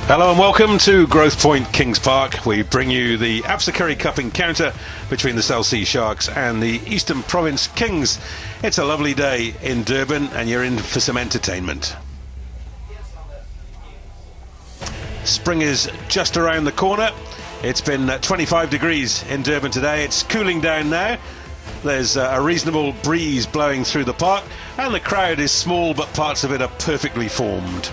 Hello and welcome to Growth Point Kings Park. We bring you the ABSA Currie Cup encounter between the South Sea Sharks and the Eastern Province Kings. It's a lovely day in Durban and you're in for some entertainment. Spring is just around the corner. It's been 25 degrees in Durban today. It's cooling down now. There's a reasonable breeze blowing through the park and the crowd is small, but parts of it are perfectly formed.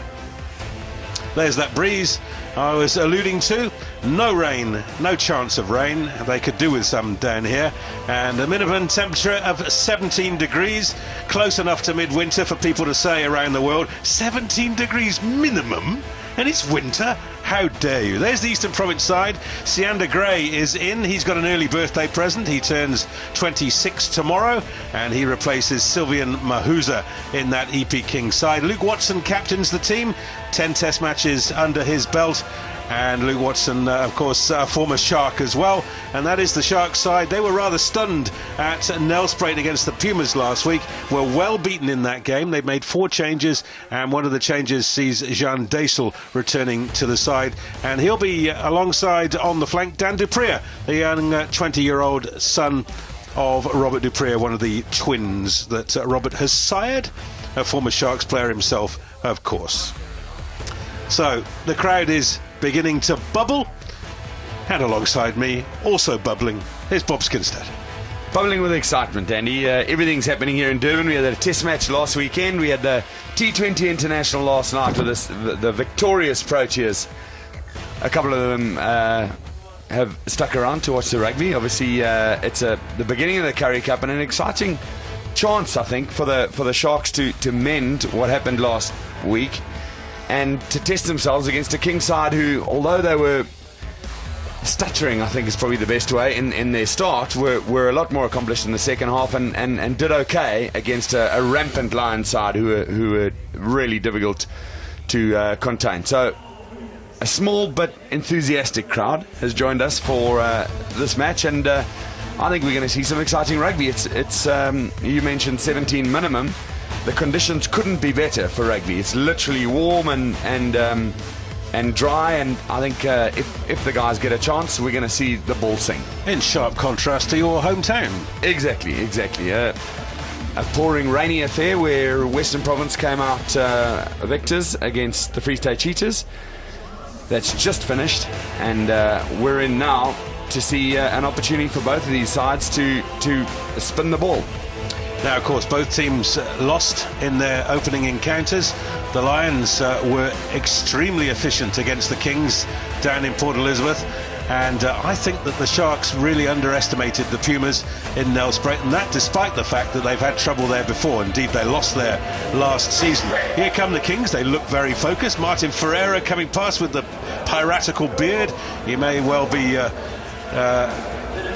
There's that breeze I was alluding to. No rain, no chance of rain. They could do with some down here. And a minimum temperature of 17 degrees, close enough to midwinter for people to say around the world. 17 degrees minimum, and it's winter? How dare you? There's the Eastern Province side. Siander Gray is in. He's got an early birthday present. He turns 26 tomorrow, and he replaces Sylvian Mahuza in that EP King side. Luke Watson captains the team. 10 test matches under his belt. And Luke Watson, of course, a former Shark as well. And that is the Shark side. They were rather stunned at Nelspruit against the Pumas last week. Were well beaten in that game. They've made 4 changes, and one of the changes sees Jean Deysel returning to the side. And he'll be alongside on the flank Dan du Preez, the young 20-year-old son of Robert du Preez, one of the twins that Robert has sired. A former Sharks player himself, of course. So the crowd is beginning to bubble, and alongside me, also bubbling, is Bob Skinstad. Bubbling with excitement, Andy. Everything's happening here in Durban. We had a test match last weekend. We had the T20 International last night with the victorious Proteas. A couple of them have stuck around to watch the rugby. Obviously, it's the beginning of the Currie Cup and an exciting chance, I think, for the Sharks to mend what happened last week and to test themselves against a King side who, although they were stuttering, I think is probably the best way, in their start, were a lot more accomplished in the second half and did okay against a rampant Lion side who were really difficult to contain. So a small but enthusiastic crowd has joined us for this match, and I think we're going to see some exciting rugby. It's you mentioned 17 minimum. The conditions couldn't be better for rugby. It's literally warm and dry, and I think if the guys get a chance, we're going to see the ball sing. In sharp contrast to your hometown. Exactly. A pouring rainy affair where Western Province came out victors against the Free State Cheetahs. That's just finished, and we're in now to see an opportunity for both of these sides to spin the ball. Now, of course, both teams lost in their opening encounters. The Lions were extremely efficient against the Kings down in Port Elizabeth, and I think that the Sharks really underestimated the Pumas in Nelspruit, and that despite the fact that they've had trouble there before. Indeed, they lost there last season. Here come the Kings. They look very focused. Martin Ferreira coming past with the piratical beard. You may well be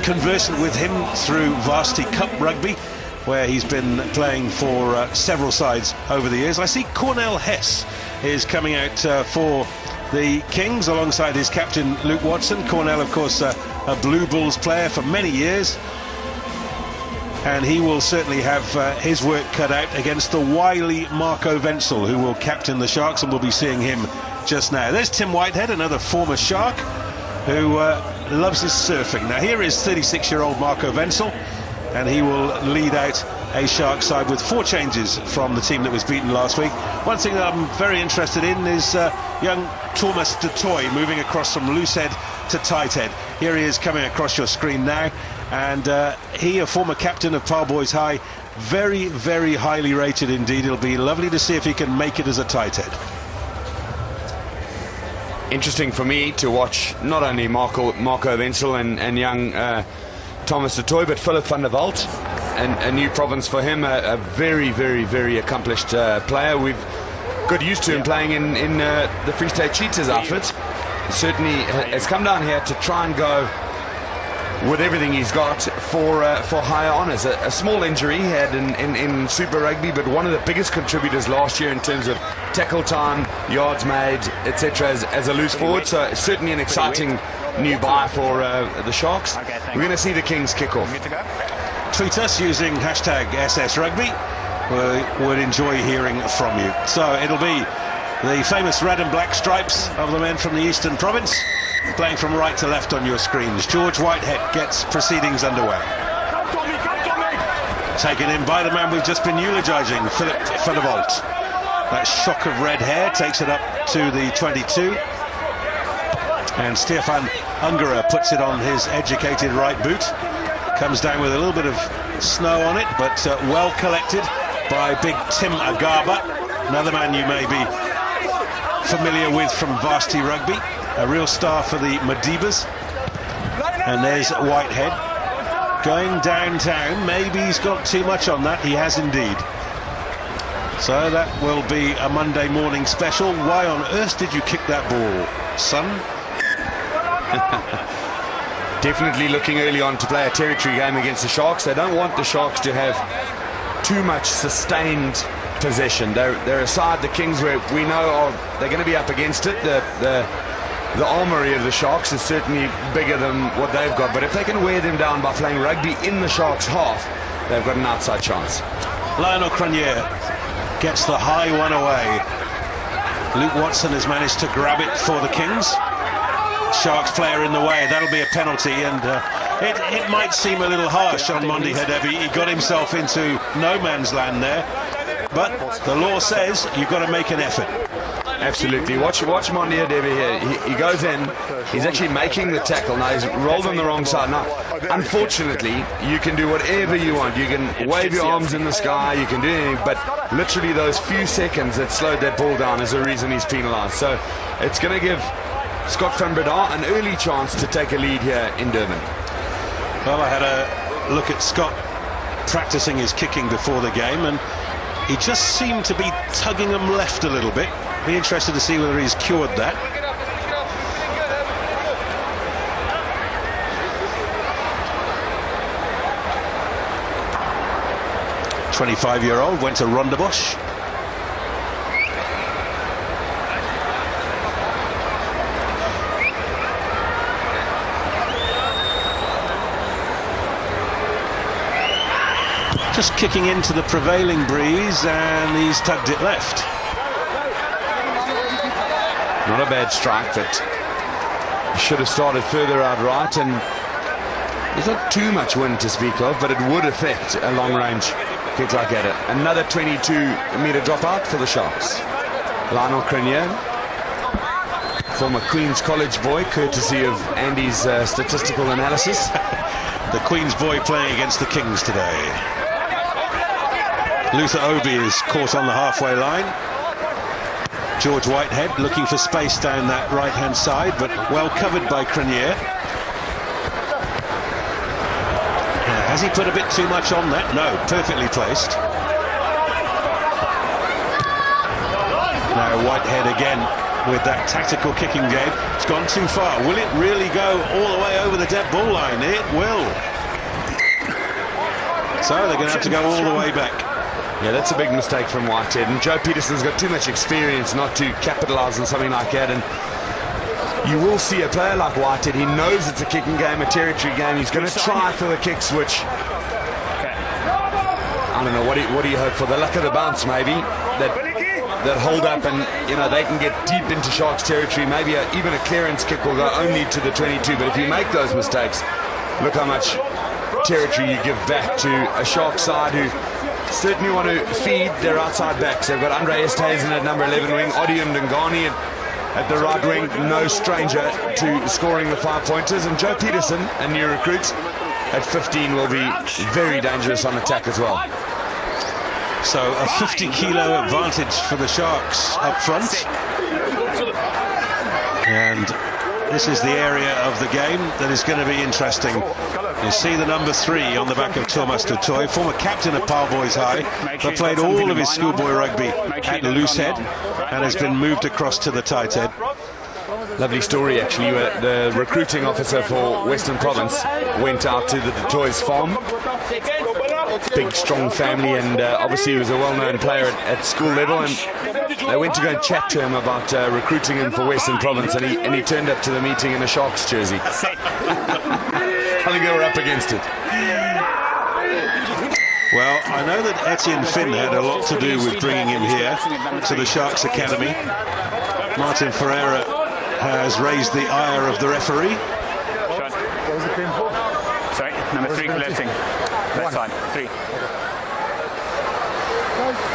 conversant with him through Varsity Cup rugby, where he's been playing for several sides over the years. I see Cornell Hess is coming out for the Kings alongside his captain Luke Watson. Cornell, of course, a Blue Bulls player for many years, and he will certainly have his work cut out against the wily Marco Wenzel, who will captain the Sharks, and we'll be seeing him just now. There's Tim Whitehead, another former Shark, who loves his surfing. Now here is 36-year-old Marco Wenzel, and he will lead out a Shark side with 4 changes from the team that was beaten last week. One thing that I'm very interested in is young Thomas de Toy moving across from loose head to tight head. Here he is coming across your screen now, and he, a former captain of Parboys High, very, very highly rated indeed. It'll be lovely to see if he can make it as a tight head. Interesting for me to watch not only Marco Wenzel and young Thomas de Toy, but Philip van der Walt, and a new province for him, a very, very, very accomplished player. We've got used to him playing in the Free State Cheetahs outfit. Certainly has come down here to try and go with everything he's got for higher honours. A small injury he had in Super Rugby, but one of the biggest contributors last year in terms of tackle time, yards made, etc. as a loose forward. So certainly an exciting new buy for the Sharks. We're going to see the Kings kick off. Tweet us using hashtag SSRugby. We would enjoy hearing from you. So it'll be The famous red and black stripes of the men from the Eastern Province, playing from right to left on your screens. George Whitehead gets proceedings underway. Taken in by the man we've just been eulogising, Philip van der Walt. That shock of red hair takes it up to the 22. And Stefan Ungerer puts it on his educated right boot. Comes down with a little bit of snow on it, but well collected by big Tim Agaba, another man you may be familiar with from varsity rugby, a real star for the Madibas. And there's Whitehead going downtown. Maybe he's got too much on that. He has indeed. So that will be a Monday morning special. Why on earth did you kick that ball, son? Definitely looking early on to play a territory game against the Sharks. They don't want the Sharks to have too much sustained possession. They're a side, the Kings, where we know they're going to be up against it. The armoury of the Sharks is certainly bigger than what they've got, but if they can wear them down by playing rugby in the Sharks' half, they've got an outside chance. Lionel Cranier gets the high one away. Luke Watson has managed to grab it for the Kings. Sharks player in the way, that'll be a penalty, and it might seem a little harsh on Mondi Hadebi. He got himself into no man's land there, but the law says you've got to make an effort. Absolutely. Watch Mondi Hadebi here. He goes in, he's actually making the tackle. Now he's rolled on the wrong side. Now unfortunately you can do whatever you want. You can wave your arms in the sky, you can do anything, but literally those few seconds that slowed that ball down is the reason he's penalised. So it's going to give Scott van Breda an early chance to take a lead here in Durban. Well, I had a look at Scott practicing his kicking before the game, and he just seemed to be tugging them left a little bit. Be interested to see whether he's cured that. "25-year-old went to Rondebosch. Just kicking into the prevailing breeze, and he's tugged it left. Not a bad strike, but he should have started further out right, and there's not too much wind to speak of, but it would affect a long-range kick like that. Another 22-metre dropout for the Sharks. Lionel Cranier, former Queen's College boy, courtesy of Andy's statistical analysis. The Queen's boy playing against the Kings today. Luther Obi is caught on the halfway line. George Whitehead looking for space down that right-hand side, but well covered by Cranier. Has he put a bit too much on that? No, perfectly placed. Now Whitehead again with that tactical kicking game. It's gone too far. Will it really go all the way over the dead ball line? It will. So they're going to have to go all the way back. Yeah, that's a big mistake from Whitehead, and Joe Peterson's got too much experience not to capitalise on something like that. And you will see a player like Whitehead, he knows it's a kicking game, a territory game. He's going to try for the kick switch. I don't know, what do you hope for? The luck of the bounce, maybe, that hold up, and you know they can get deep into Sharks territory. Maybe even a clearance kick will go only to the 22, but if you make those mistakes, look how much territory you give back to a Sharks side who certainly want to feed their outside backs. They've got Andre Esthuizen at number 11 wing, Odi Ndengani at the right wing, no stranger to scoring the 5-pointers, and Joe Peterson, a new recruit, at 15 will be very dangerous on attack as well. So a 50-kilo advantage for the Sharks up front, and this is the area of the game that is going to be interesting. You see the number 3 on the back of Thomas du Toit, former captain of Powerboys High, but played all of his schoolboy rugby at Loosehead and has been moved across to the tight head. Lovely story, actually. The recruiting officer for Western Province went out to the du Toit's farm. Big, strong family, and obviously he was a well-known player at school level, and they went to go and chat to him about recruiting him for Western Province, and he turned up to the meeting in a Sharks jersey. I think they were up against it. Well, I know that Etienne Finn had a lot to do with bringing him here to the Sharks Academy. Martin Ferreira has raised the ire of the referee. What was the pin for? Sorry, number 3 collecting. Left side, 3.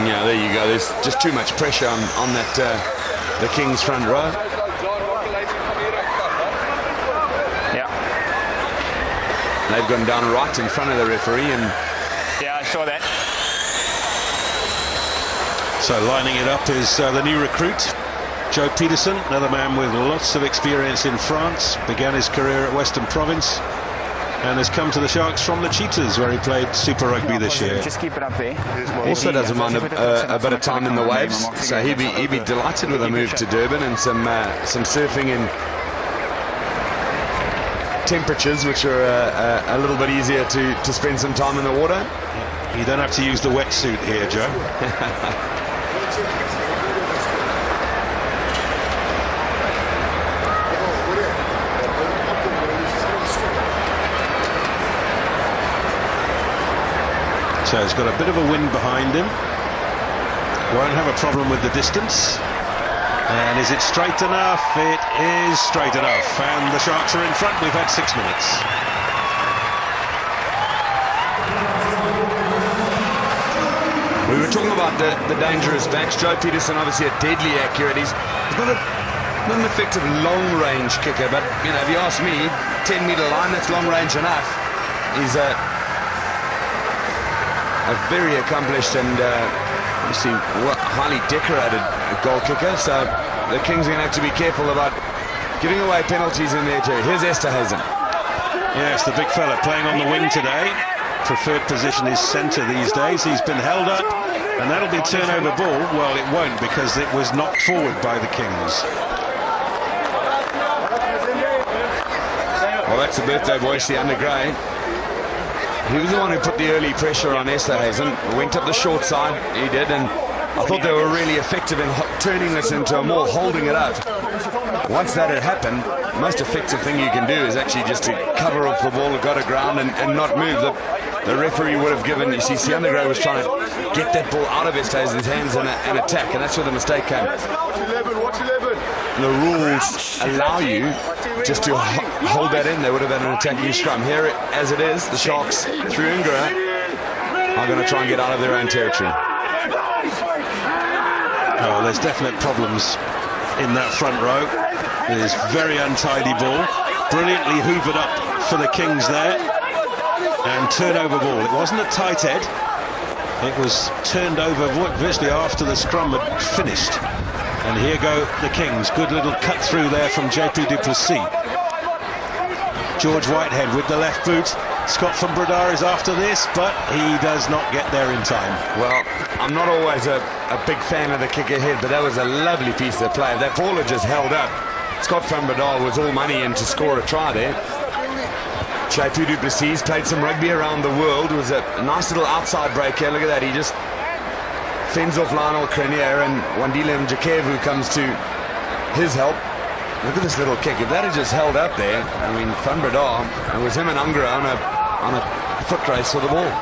Yeah, there you go. There's just too much pressure on that the Kings front row. Yeah. They've gone down right in front of the referee, and Yeah, I saw that. So lining it up is the new recruit, Joe Peterson, another man with lots of experience in France. Began his career at Western Province and has come to the Sharks from the Cheetahs, where he played Super Rugby this year. Just keep it up there. also doesn't mind a bit of time in the waves, so he'd be delighted with a move to Durban and some surfing in temperatures which are a little bit easier to spend some time in the water. You don't have to use the wetsuit here, Joe. So he's got a bit of a wind behind him. Won't have a problem with the distance. And is it straight enough? It is straight enough. And the Sharks are in front. We've had 6 minutes. We were talking about the dangerous backs. Joe Peterson, obviously a deadly accurate. He's not an effective long-range kicker, but you know, if you ask me, 10-meter line, that's long-range enough. He's a very accomplished and obviously highly decorated goal kicker. So the Kings are going to have to be careful about giving away penalties in there too. Here's Esterhuizen. Yes, the big fella playing on the wing today. Preferred position is centre these days. He's been held up, and that'll be turnover ball. Well, it won't, because it was knocked forward by the Kings. Well, that's the birthday boy, Sianda Gray. He was the one who put the early pressure on Esterhuizen. Went up the short side, he did, and I thought they were really effective in turning this into a more holding it up. Once that had happened, the most effective thing you can do is actually just to cover off the ball that got aground and not move. The referee would have given, you see, Sianda Gray was trying to get that ball out of Esterhuizen's hands and attack, and that's where the mistake came. The rules allow you just to hold that in. They would have had an attacking scrum. Here, as it is, the Sharks, through Ingra, are going to try and get out of their own territory. Oh, there's definite problems in that front row. It is very untidy ball. Brilliantly hoovered up for the Kings there. And turnover ball. It wasn't a tight head. It was turned over virtually after the scrum had finished. And here go the Kings. Good little cut through there from JP du Plessis. George Whitehead with the left boot. Scott van Breda is after this, but he does not get there in time. Well, I'm not always a big fan of the kick ahead, but that was a lovely piece of play. If that ball had just held up, Scott van Breda was all money in to score a try there. JP du Plessis played some rugby around the world. It was a nice little outside break here. Look at that. He just fends off Lionel Crenier, and Wandile Mjakevu comes to his help. Look at this little kick. If that had just held up there, I mean, Van Breda, it was him and Ungra on a foot race for the ball.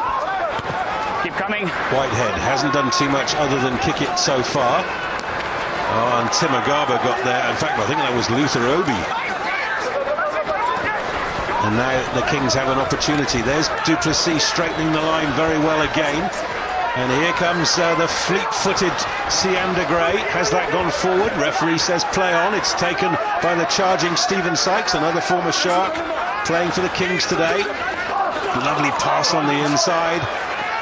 Keep coming. Whitehead hasn't done too much other than kick it so far. Oh, and Tim Agaba got there. In fact, I think that was Luther Obi. And now the Kings have an opportunity. There's du Plessis straightening the line very well again. And here comes the fleet-footed Sianda Gray. Has that gone forward? Referee says play on. It's taken by the charging Stephen Sykes, another former Shark, playing for the Kings today. Lovely pass on the inside.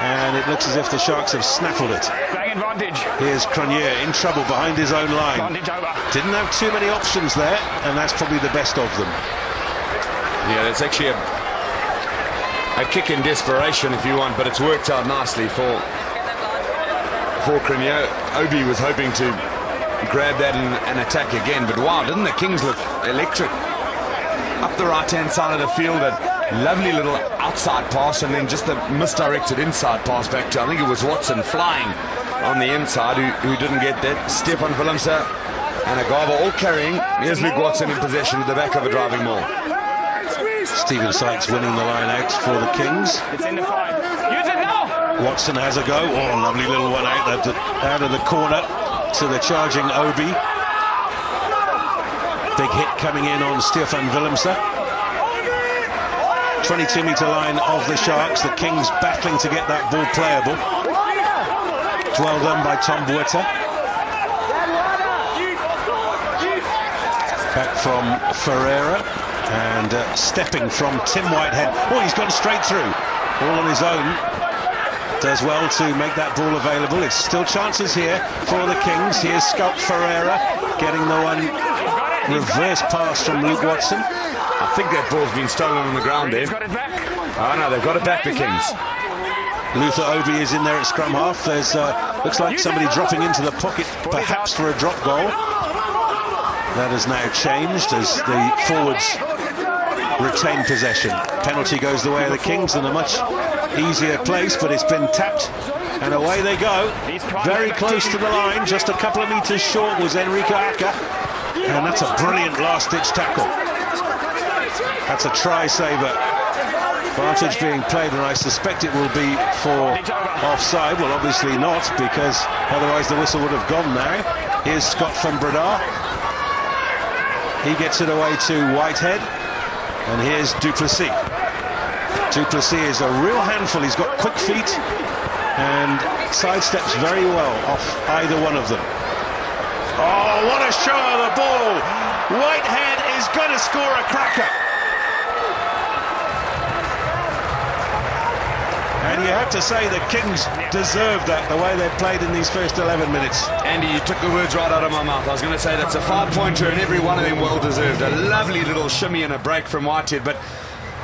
And it looks as if the Sharks have snaffled it. Playing advantage. Here's Cronier in trouble behind his own line. Advantage over. Didn't have too many options there, and that's probably the best of them. Yeah, that's actually a kick in desperation, if you want, but it's worked out nicely for Crenier. Obi was hoping to grab that and attack again, but wow, didn't the Kings look electric? Up the right-hand side of the field, a lovely little outside pass, and then just the misdirected inside pass back to, I think it was Watson, flying on the inside, who didn't get that. Stefan Willemse and Agaba all carrying. Here's Luke Watson in possession at the back of a driving maul. Stephen Sykes winning the line out for the Kings. It's in the 5. Use it now. Watson has a go. Oh, lovely little one out of the corner to the charging Obi. Big hit coming in on Stefan Willemse. 22-metre line of the Sharks. The Kings battling to get that ball playable. Well done by Tom Bueta. Back from Ferreira. And stepping from Tim Whitehead. Oh, he's gone straight through. All on his own. Does well to make that ball available. It's still chances here for the Kings. Here's Sculpt Ferreira getting the one reverse pass from Luke Watson. I think that ball's been stolen on the ground there. Oh no, they've got it back, the Kings. Luther Obi is in there at scrum half. There's looks like somebody dropping into the pocket, perhaps for a drop goal. That has now changed as the forwards retain possession. Penalty goes the way of the Kings in a much easier place, but it's been tapped and away they go. Very close to the line, just a couple of metres short was Enrique Aka, and that's a brilliant last-ditch tackle. That's a try-saver. Advantage being played, and I suspect it will be for offside. Well, obviously not, because otherwise the whistle would have gone now. Here's Scott van Breda. He gets it away to Whitehead, and here's Duplessis. Duplessis is a real handful. He's got quick feet and sidesteps very well off either one of them. Oh, what a show of the ball! Whitehead is going to score a cracker. And you have to say the Kings deserved that, the way they played in these first 11 minutes. Andy, you took the words right out of my mouth. I was going to say that's a 5-pointer and every one of them well deserved. A lovely little shimmy and a break from Whitehead, but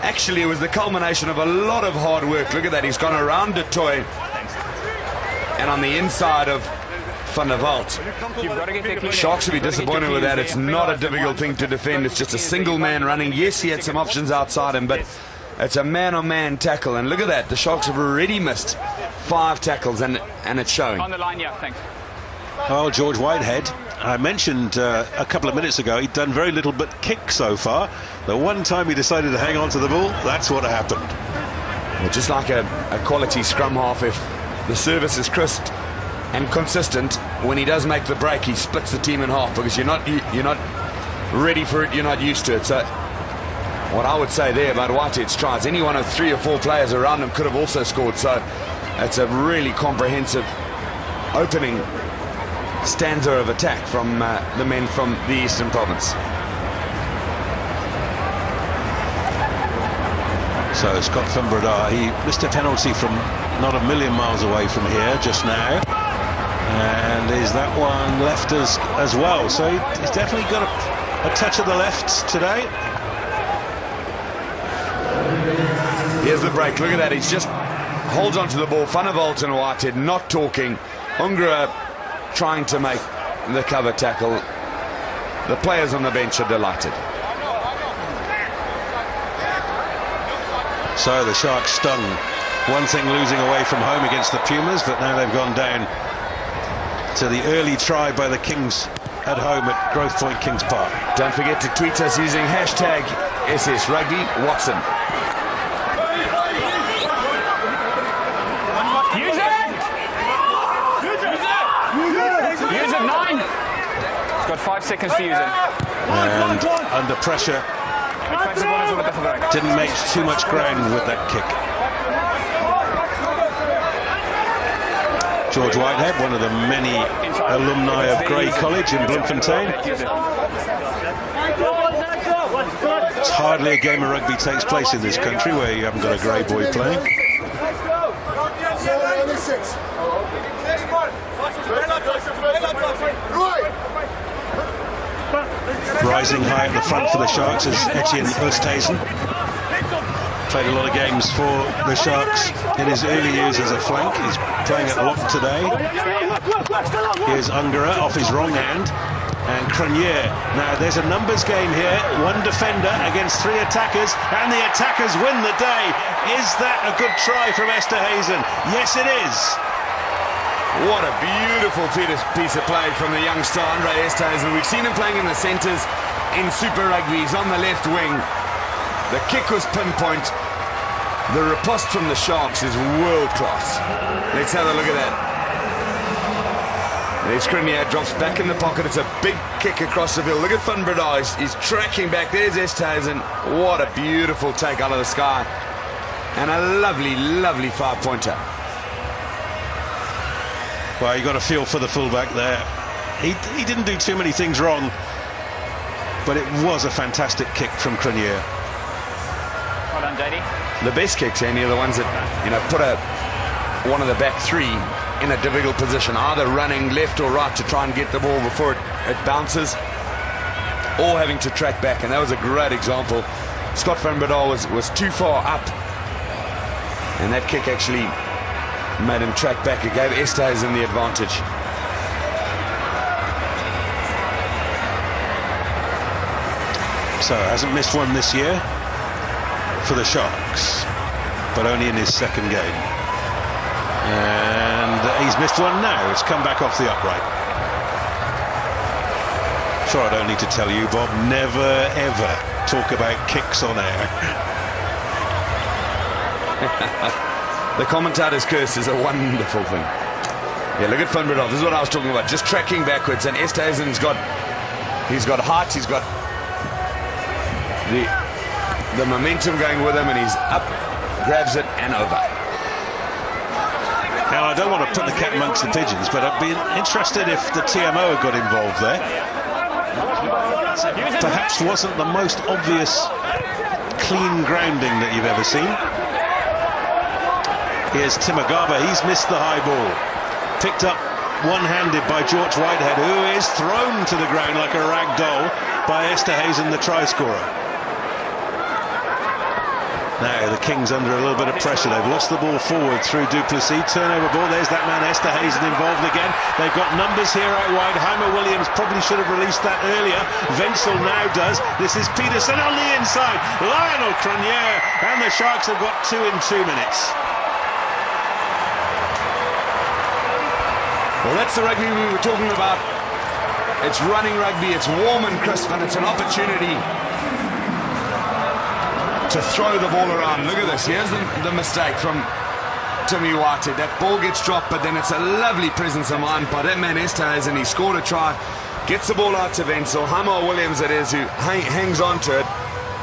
actually it was the culmination of a lot of hard work. Look at that, he's gone around de Toy and on the inside of Van der Walt. Sharks should be disappointed with that. It's not a difficult thing to defend. It's just a single man running. Yes, he had some options outside him, but it's a man-on-man tackle, and look at that. The Sharks have already missed 5 tackles, and it's showing. On the line, yeah, thanks. Oh, George Whitehead, I mentioned a couple of minutes ago, he'd done very little but kick so far. The one time he decided to hang on to the ball, that's what happened. Well, just like a quality scrum half, if the service is crisp and consistent, when he does make the break, he splits the team in half, because you're not ready for it, you're not used to it. So what I would say there about Whitehead's tries, any one of 3 or 4 players around him could have also scored. So it's a really comprehensive opening stanza of attack from the men from the Eastern Province. So Scott van Breda, he missed a penalty from not a million miles away from here just now, and is that one left as well. So he's definitely got a touch of the left today. Here's the break. Look at that. He's just holds onto the ball. Van der Walt and Whitehead not talking. Ungra trying to make the cover tackle. The players on the bench are delighted. So the Sharks stung. One thing losing away from home against the Pumas, but now they've gone down to the early try by the Kings at home at Growth Point Kings Park. Don't forget to tweet us using hashtag #SSRugbyWatson. Use it, 9. He's got 5 seconds to use it. And under pressure, didn't make too much ground with that kick. George Whitehead, one of the many alumni of Grey College in Bloemfontein. It's hardly a game of rugby takes place in this country where you haven't got a Grey boy playing. Rising high at the front for the Sharks is Etienne Oosthuizen. Played a lot of games for the Sharks in his early years as a flank. He's playing at lock today. Here's Ungara off his wrong hand, and Cronier. Now there's a numbers game here. 1 defender against 3 attackers, and the attackers win the day. Is that a good try from Oosthuizen? Yes, it is. What a beautiful piece of play from the young star Andre Oosthuizen. We've seen him playing in the centres in Super Rugby. He's on the left wing. The kick was pinpoint. The riposte from the Sharks is world class. Let's have a look at that. There's Currie, drops back in the pocket. It's a big kick across the field. Look at Van Breda. He's tracking back. There's Esterhuizen. What a beautiful take out of the sky. And a lovely, lovely 5-pointer. Well, you got a feel for the fullback there. He didn't do too many things wrong, but it was a fantastic kick from Currie. Well done, JD. The best kicks, Andy, are the ones that, put one of the back three in a difficult position, either running left or right to try and get the ball before it bounces, or having to track back. And that was a great example. Scott Van Breda was too far up, and that kick actually made him track back. It gave Esterhuizen the advantage. So hasn't missed one this year for the Sharks, but only in his second game. And he's missed one now. It's come back off the upright. Sure, I don't need to tell you, Bob, never ever talk about kicks on air. The commentator's curse is a wonderful thing. Yeah, look at Van Breda. This is what I was talking about. Just tracking backwards, and Esterhuizen's got height, he's got the momentum going with him, and he's up, grabs it, and over. Now, I don't want to put the cat amongst the pigeons, but I'd be interested if the TMO had got involved there. Perhaps wasn't the most obvious clean grounding that you've ever seen. Here's Timagaba. He's missed the high ball. Picked up one-handed by George Whitehead, who is thrown to the ground like a rag doll by Esterhuizen, the try scorer. Now the Kings under a little bit of pressure. They've lost the ball forward through Duplessis. Turnover ball. There's that man Esterhuizen involved again. They've got numbers here out wide. Heimer Williams probably should have released that earlier. Wenzel now does. This is Peterson on the inside. Lionel Cronier, and the Sharks have got 2 in 2 minutes. Well, that's the rugby we were talking about. It's running rugby. It's warm and crisp, and it's an opportunity to throw the ball around. Look at this. Here's the mistake from Timmy Whitehead. That ball gets dropped, but then it's a lovely presence of mind by that man Esterhuizen. He scored a try, gets the ball out to Wenzel. Heimer Williams it is who hangs on to it,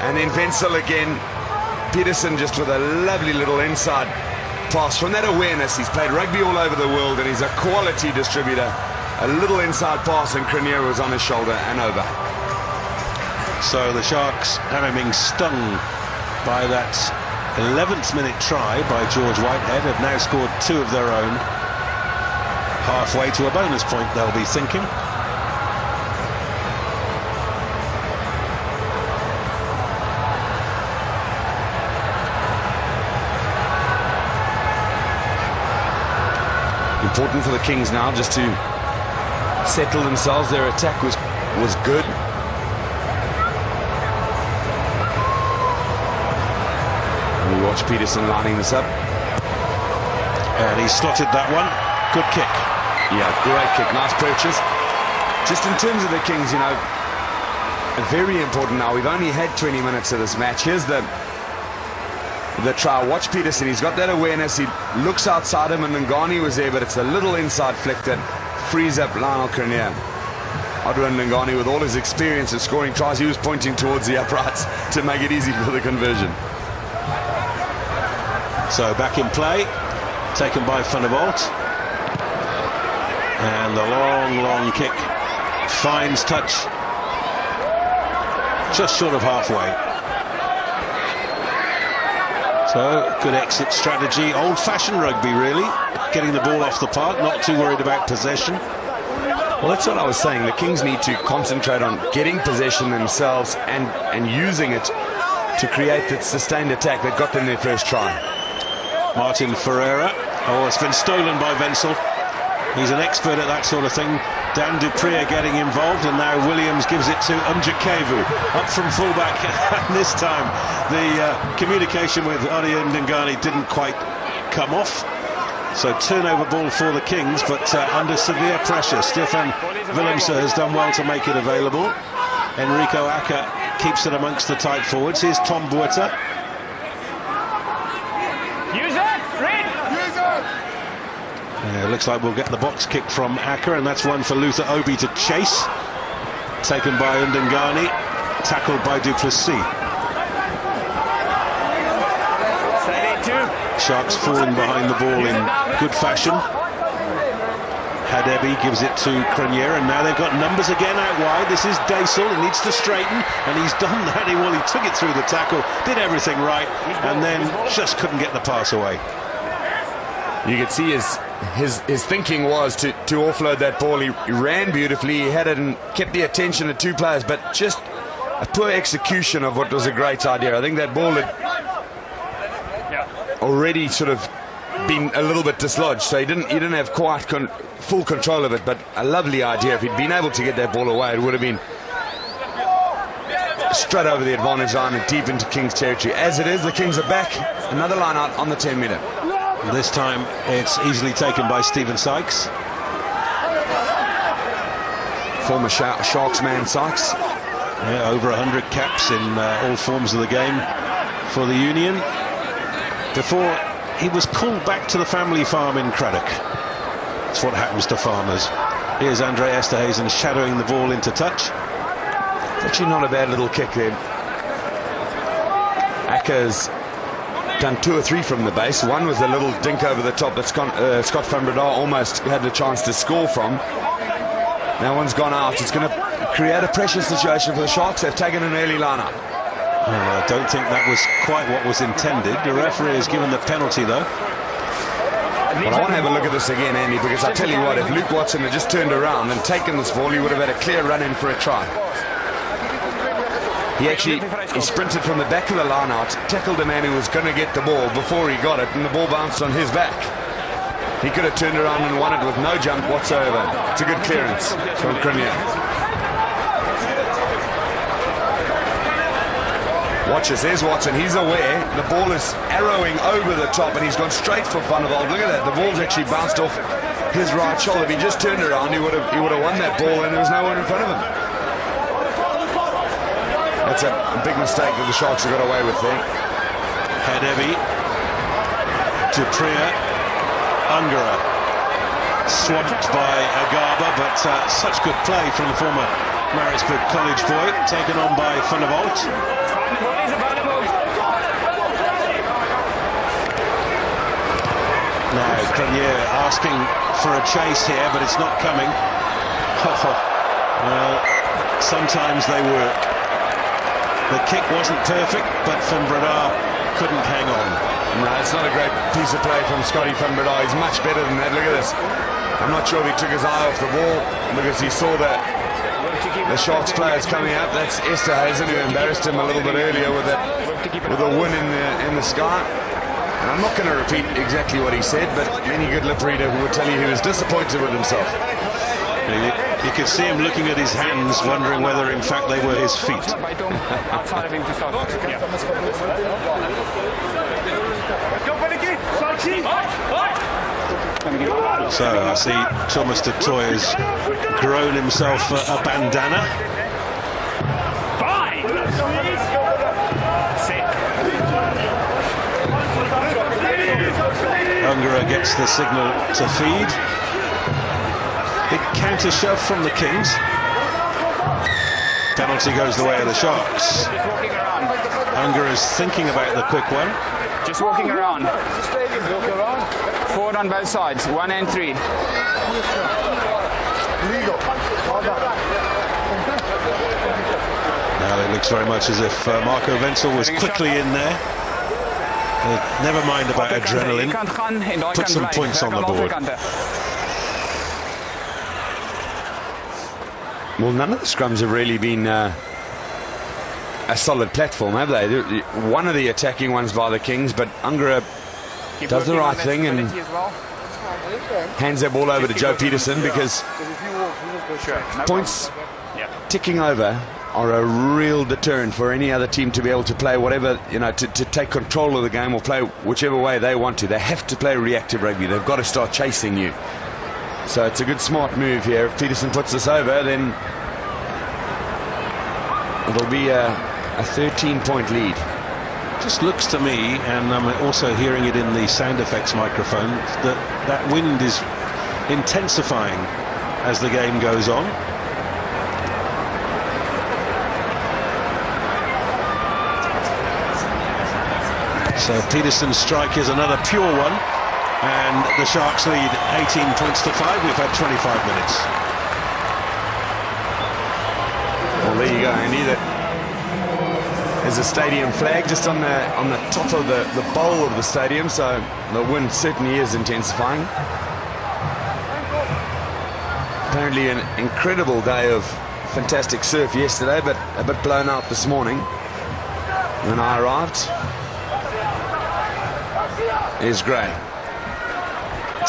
and then Wenzel again. Peterson just with a lovely little inside pass. From that awareness, he's played rugby all over the world, and he's a quality distributor. A little inside pass, and Cronier was on his shoulder and over. So the Sharks, having been stung by that 11th minute try by George Whitehead, have now scored 2 of their own. Halfway to a bonus point, they'll be thinking. Important for the Kings now just to settle themselves. Their attack was good. And we watch Peterson lining this up. And he slotted that one. Good kick. Yeah, great kick. Nice purchase. Just in terms of the Kings, very important now. We've only had 20 minutes of this match. Here's the try. Watch Peterson. He's got that awareness. He looks outside him, and Ngani was there, but it's a little inside flick that frees up Lionel Cronier. Adrian Ngani, with all his experience of scoring tries, he was pointing towards the uprights to make it easy for the conversion. So back in play, taken by Van der Walt. And the long kick finds touch just short of halfway. So, good exit strategy. Old-fashioned rugby, really. Getting the ball off the park, not too worried about possession. Well, that's what I was saying. The Kings need to concentrate on getting possession themselves and using it to create that sustained attack that got them their first try. Martin Ferreira. Oh, it's been stolen by Wenzel. He's an expert at that sort of thing. Dan Dupree getting involved, and now Williams gives it to Umjikevu up from fullback. And this time the communication with Arian Ngani didn't quite come off. So turnover ball for the Kings, but under severe pressure. Stefan Willemse has done well to make it available. Enrico Acker keeps it amongst the tight forwards. Here's Tom Buerta. Looks like we'll get the box kick from Acker, and that's one for Luther Obi to chase. Taken by Undangani, tackled by Duplessis. Sharks falling behind the ball in good fashion. Hadebi gives it to Crenier, and now they've got numbers again out wide. This is Daisel, he needs to straighten, and he's done that. Well, he took it through the tackle, did everything right, and then just couldn't get the pass away. You could see his thinking was to offload that ball. He ran beautifully, he had it and kept the attention of two players, but just a poor execution of what was a great idea. I think that ball had already sort of been a little bit dislodged, so he didn't have quite full control of it, but a lovely idea. If he'd been able to get that ball away, it would have been straight over the advantage line and deep into Kings territory. As it is, the Kings are back. Another line out on the 10-metre. This time it's easily taken by Stephen Sykes. Former Sharks man Sykes. Yeah, over 100 caps in all forms of the game for the Union. Before he was called back to the family farm in Craddock. That's what happens to farmers. Here's Andre Esterhuizen shadowing the ball into touch. Actually not a bad little kick there. Acker's done 2 or 3 from the base. One was a little dink over the top that Scott van Breda almost had the chance to score from. Now one's gone out. It's going to create a pressure situation for the Sharks. They've taken an early line-up. I don't think that was quite what was intended. The referee has given the penalty, though. But I want to have a look at this again, Andy, because I tell you what, if Luke Watson had just turned around and taken this ball, he would have had a clear run-in for a try. He sprinted from the back of the line-out, tackled the man who was going to get the ball before he got it, and the ball bounced on his back. He could have turned around and won it with no jump whatsoever. It's a good clearance from Crenier. Watch this, there's Watson, he's aware, the ball is arrowing over the top and he's gone straight for Van der Walt. Look at that, the ball's actually bounced off his right shoulder. If he just turned around, he would have won that ball and there was no one in front of him. That's a big mistake that the Sharks have got away with there. Hadebi, Dupria, Ungara, swamped by Agaba, but such good play from the former Maritzburg College boy, taken on by Van der Walt. Now Crenier asking for a chase here, but it's not coming. Well, sometimes they work. The kick wasn't perfect, but Van Breda couldn't hang on. No, it's not a great piece of play from Scotty Van Breda. He's much better than that. Look at this. I'm not sure if he took his eye off the ball because he saw the Sharks players coming up. That's Esterhuizen who embarrassed him a little bit earlier with a win in the sky. And I'm not going to repeat exactly what he said, but any good lip reader would tell you he was disappointed with himself. You could see him looking at his hands, wondering whether in fact they were his feet. So I see Thomas de Toy has grown himself a bandana. Ungara gets the signal to feed. Big counter shove from the Kings. Penalty goes the way of the Sharks. Ungara's thinking about the quick one. Just walking around. Forward on both sides, 1 and 3. Now it looks very much as if Marco Wenzel was quickly in there. Never mind about adrenaline. Put some points on the board. Well, none of the scrums have really been a solid platform, have they? One of the attacking ones by the Kings, but Ungara does the right thing and hands that ball over to Joe Peterson, because points ticking over are a real deterrent for any other team to be able to play whatever, to take control of the game or play whichever way they want to. They have to play reactive rugby. They've got to start chasing you. So it's a good smart move here. If Peterson puts this over, then it'll be a 13-point lead. Just looks to me, and I'm also hearing it in the sound effects microphone, that wind is intensifying as the game goes on. So Peterson's strike is another pure one, and the Sharks lead 18 points to 5. We've had 25 minutes. Well, there you go, Andy. There's a stadium flag just on the top of the bowl of the stadium, so the wind certainly is intensifying. Apparently an incredible day of fantastic surf yesterday, but a bit blown out this morning when I arrived. Here's Gray.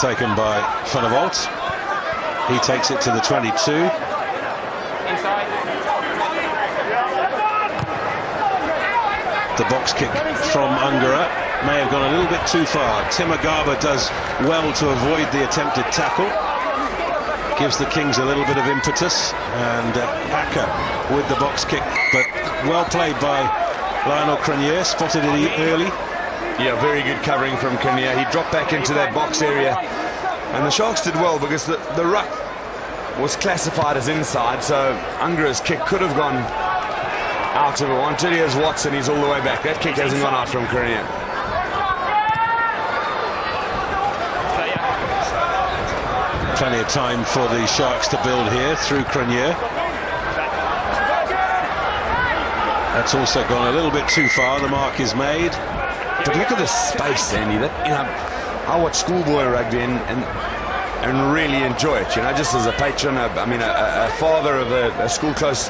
Taken by Van der Walt. He takes it to the 22. The box kick from Ungara may have gone a little bit too far. Tim Agaba does well to avoid the attempted tackle. Gives the Kings a little bit of impetus, and Hacker with the box kick, but well played by Lionel Currie. Spotted it early. Yeah, very good covering from Currie. He dropped back into that box area, and the Sharks did well because the ruck was classified as inside, so Ungara's kick could have gone out of it. Until here's Watson, he's all the way back. That kick hasn't gone out from Currie. Plenty of time for the Sharks to build here through Currie. That's also gone a little bit too far. The mark is made. But look at the space, Andy. That, I watch schoolboy rugby and really enjoy it. Just as a patron, a father of a school close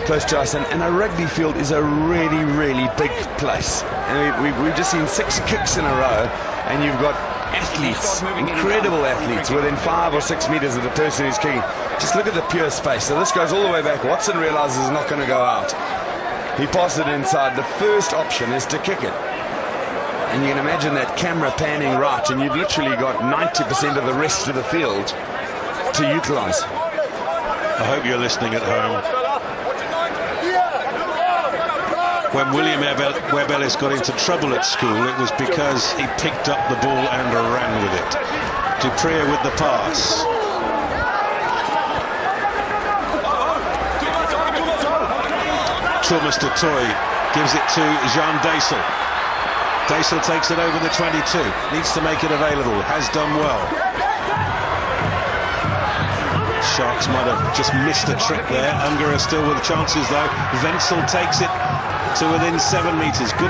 to us, and a rugby field is a really, really big place. And we've just seen 6 kicks in a row, and you've got athletes, incredible athletes, within 5 or 6 meters of the person who's kicking. Just look at the pure space. So this goes all the way back. Watson realizes it's not going to go out. He passes it inside. The first option is to kick it. And you can imagine that camera panning right, and you've literally got 90% of the rest of the field to utilize. I hope you're listening at home. When William Webb Ellis got into trouble at school, it was because he picked up the ball and ran with it. Dupree with the pass. Thomas de Toy gives it to Jean Deysel. Deysel takes it over the 22. Needs to make it available. Has done well. Sharks might have just missed a trick there. Ungara still with chances though. Wenzel takes it to within 7 meters. Good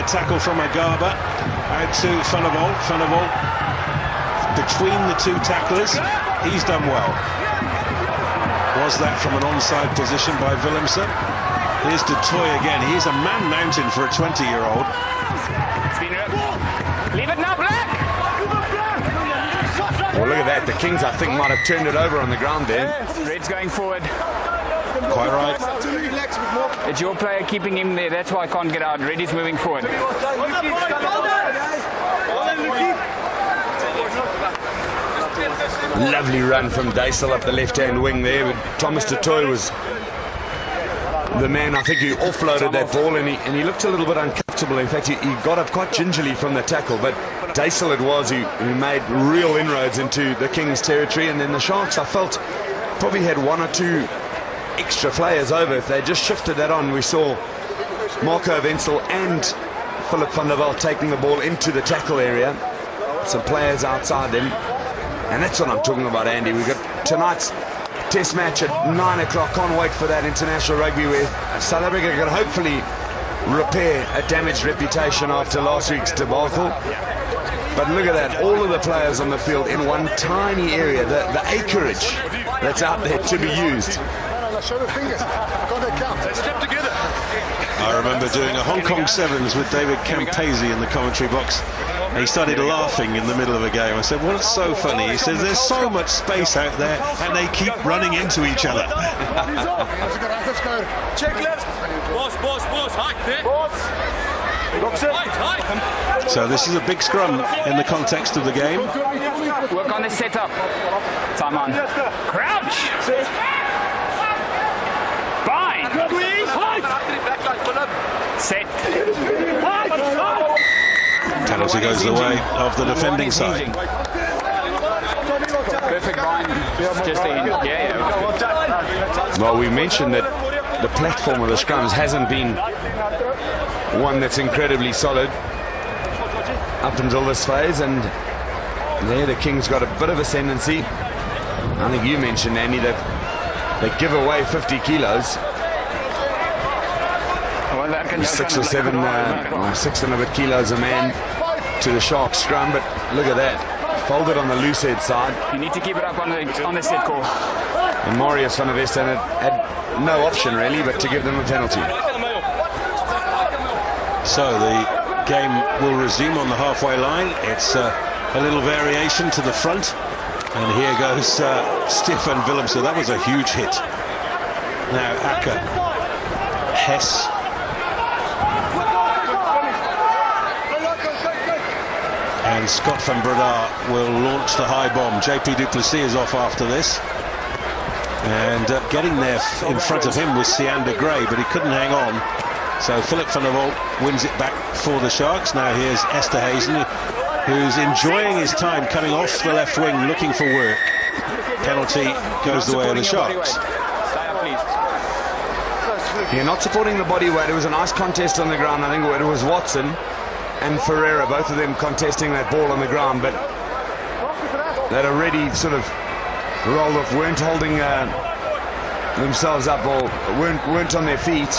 tackle from Agaba. Out to Van der Walt. Van der Walt between the two tacklers. He's done well. Was that from an onside position by Willemse? Here's de Toy again. He's a man mountain for a 20-year-old. Leave it now, Black! Well, look at that. The Kings, I think, might have turned it over on the ground there. Red's going forward. Quite right. It's your player keeping him there. That's why I can't get out. Reddy's moving forward. Lovely run from Deysel up the left-hand wing there. But Thomas de Toy was the man, I think, who offloaded that ball, and he looked a little bit uncomfortable. In fact, he got up quite gingerly from the tackle, but Deysel it was who made real inroads into the Kings' territory. And then the Sharks, I felt, probably had 1 or 2 extra players over. If they just shifted that on, we saw Marco Wenzel and Philip van der Walt taking the ball into the tackle area. Some players outside them, and that's what I'm talking about, Andy. We've got tonight's Test match at 9 o'clock. Can't wait for that international rugby where South Africa can hopefully repair a damaged reputation after last week's debacle. But look at that, all of the players on the field in one tiny area, the acreage that's out there to be used. I remember doing a Hong Kong Sevens with David Campese in the commentary box. And he started laughing in the middle of a game. I said, what's so funny? He says, there's so much space out there and they keep running into each other. Check left. Boss, high. So this is a big scrum in the context of the game. Work on the setup. Time on. Crouch. Fine. Set. Penalty goes the way of the defending side. Perfect bind. Just the end. Yeah. Well, we mentioned that the platform of the scrums hasn't been one that's incredibly solid up until this phase, and there the Kings got a bit of ascendancy. I think you mentioned, Andy, that they give away 50 kilos. Well, that can 6 or 7, 6 and a bit kilos a man to the Sharks scrum, but look at that. Folded on the loose head side. You need to keep it up on the set call. And Marius van der Vesten had no option really but to give them a penalty. So the game will resume on the halfway line. It's a little variation to the front. And here goes Stefan Willemse. That was a huge hit. Now Akker, Hess. And Scott van Breda will launch the high bomb. JP du Plessis is off after this. And getting there in front of him was Siander Gray, but he couldn't hang on. So Philip van der Walt wins it back for the Sharks. Now here's Esterhuizen, who's enjoying his time coming off the left wing, looking for work. Penalty goes the way of the Sharks. Yeah, not supporting the body weight. It was a nice contest on the ground. I think it was Watson and Ferreira, both of them contesting that ball on the ground, but they'd already sort of rolled off, weren't holding themselves up or weren't on their feet.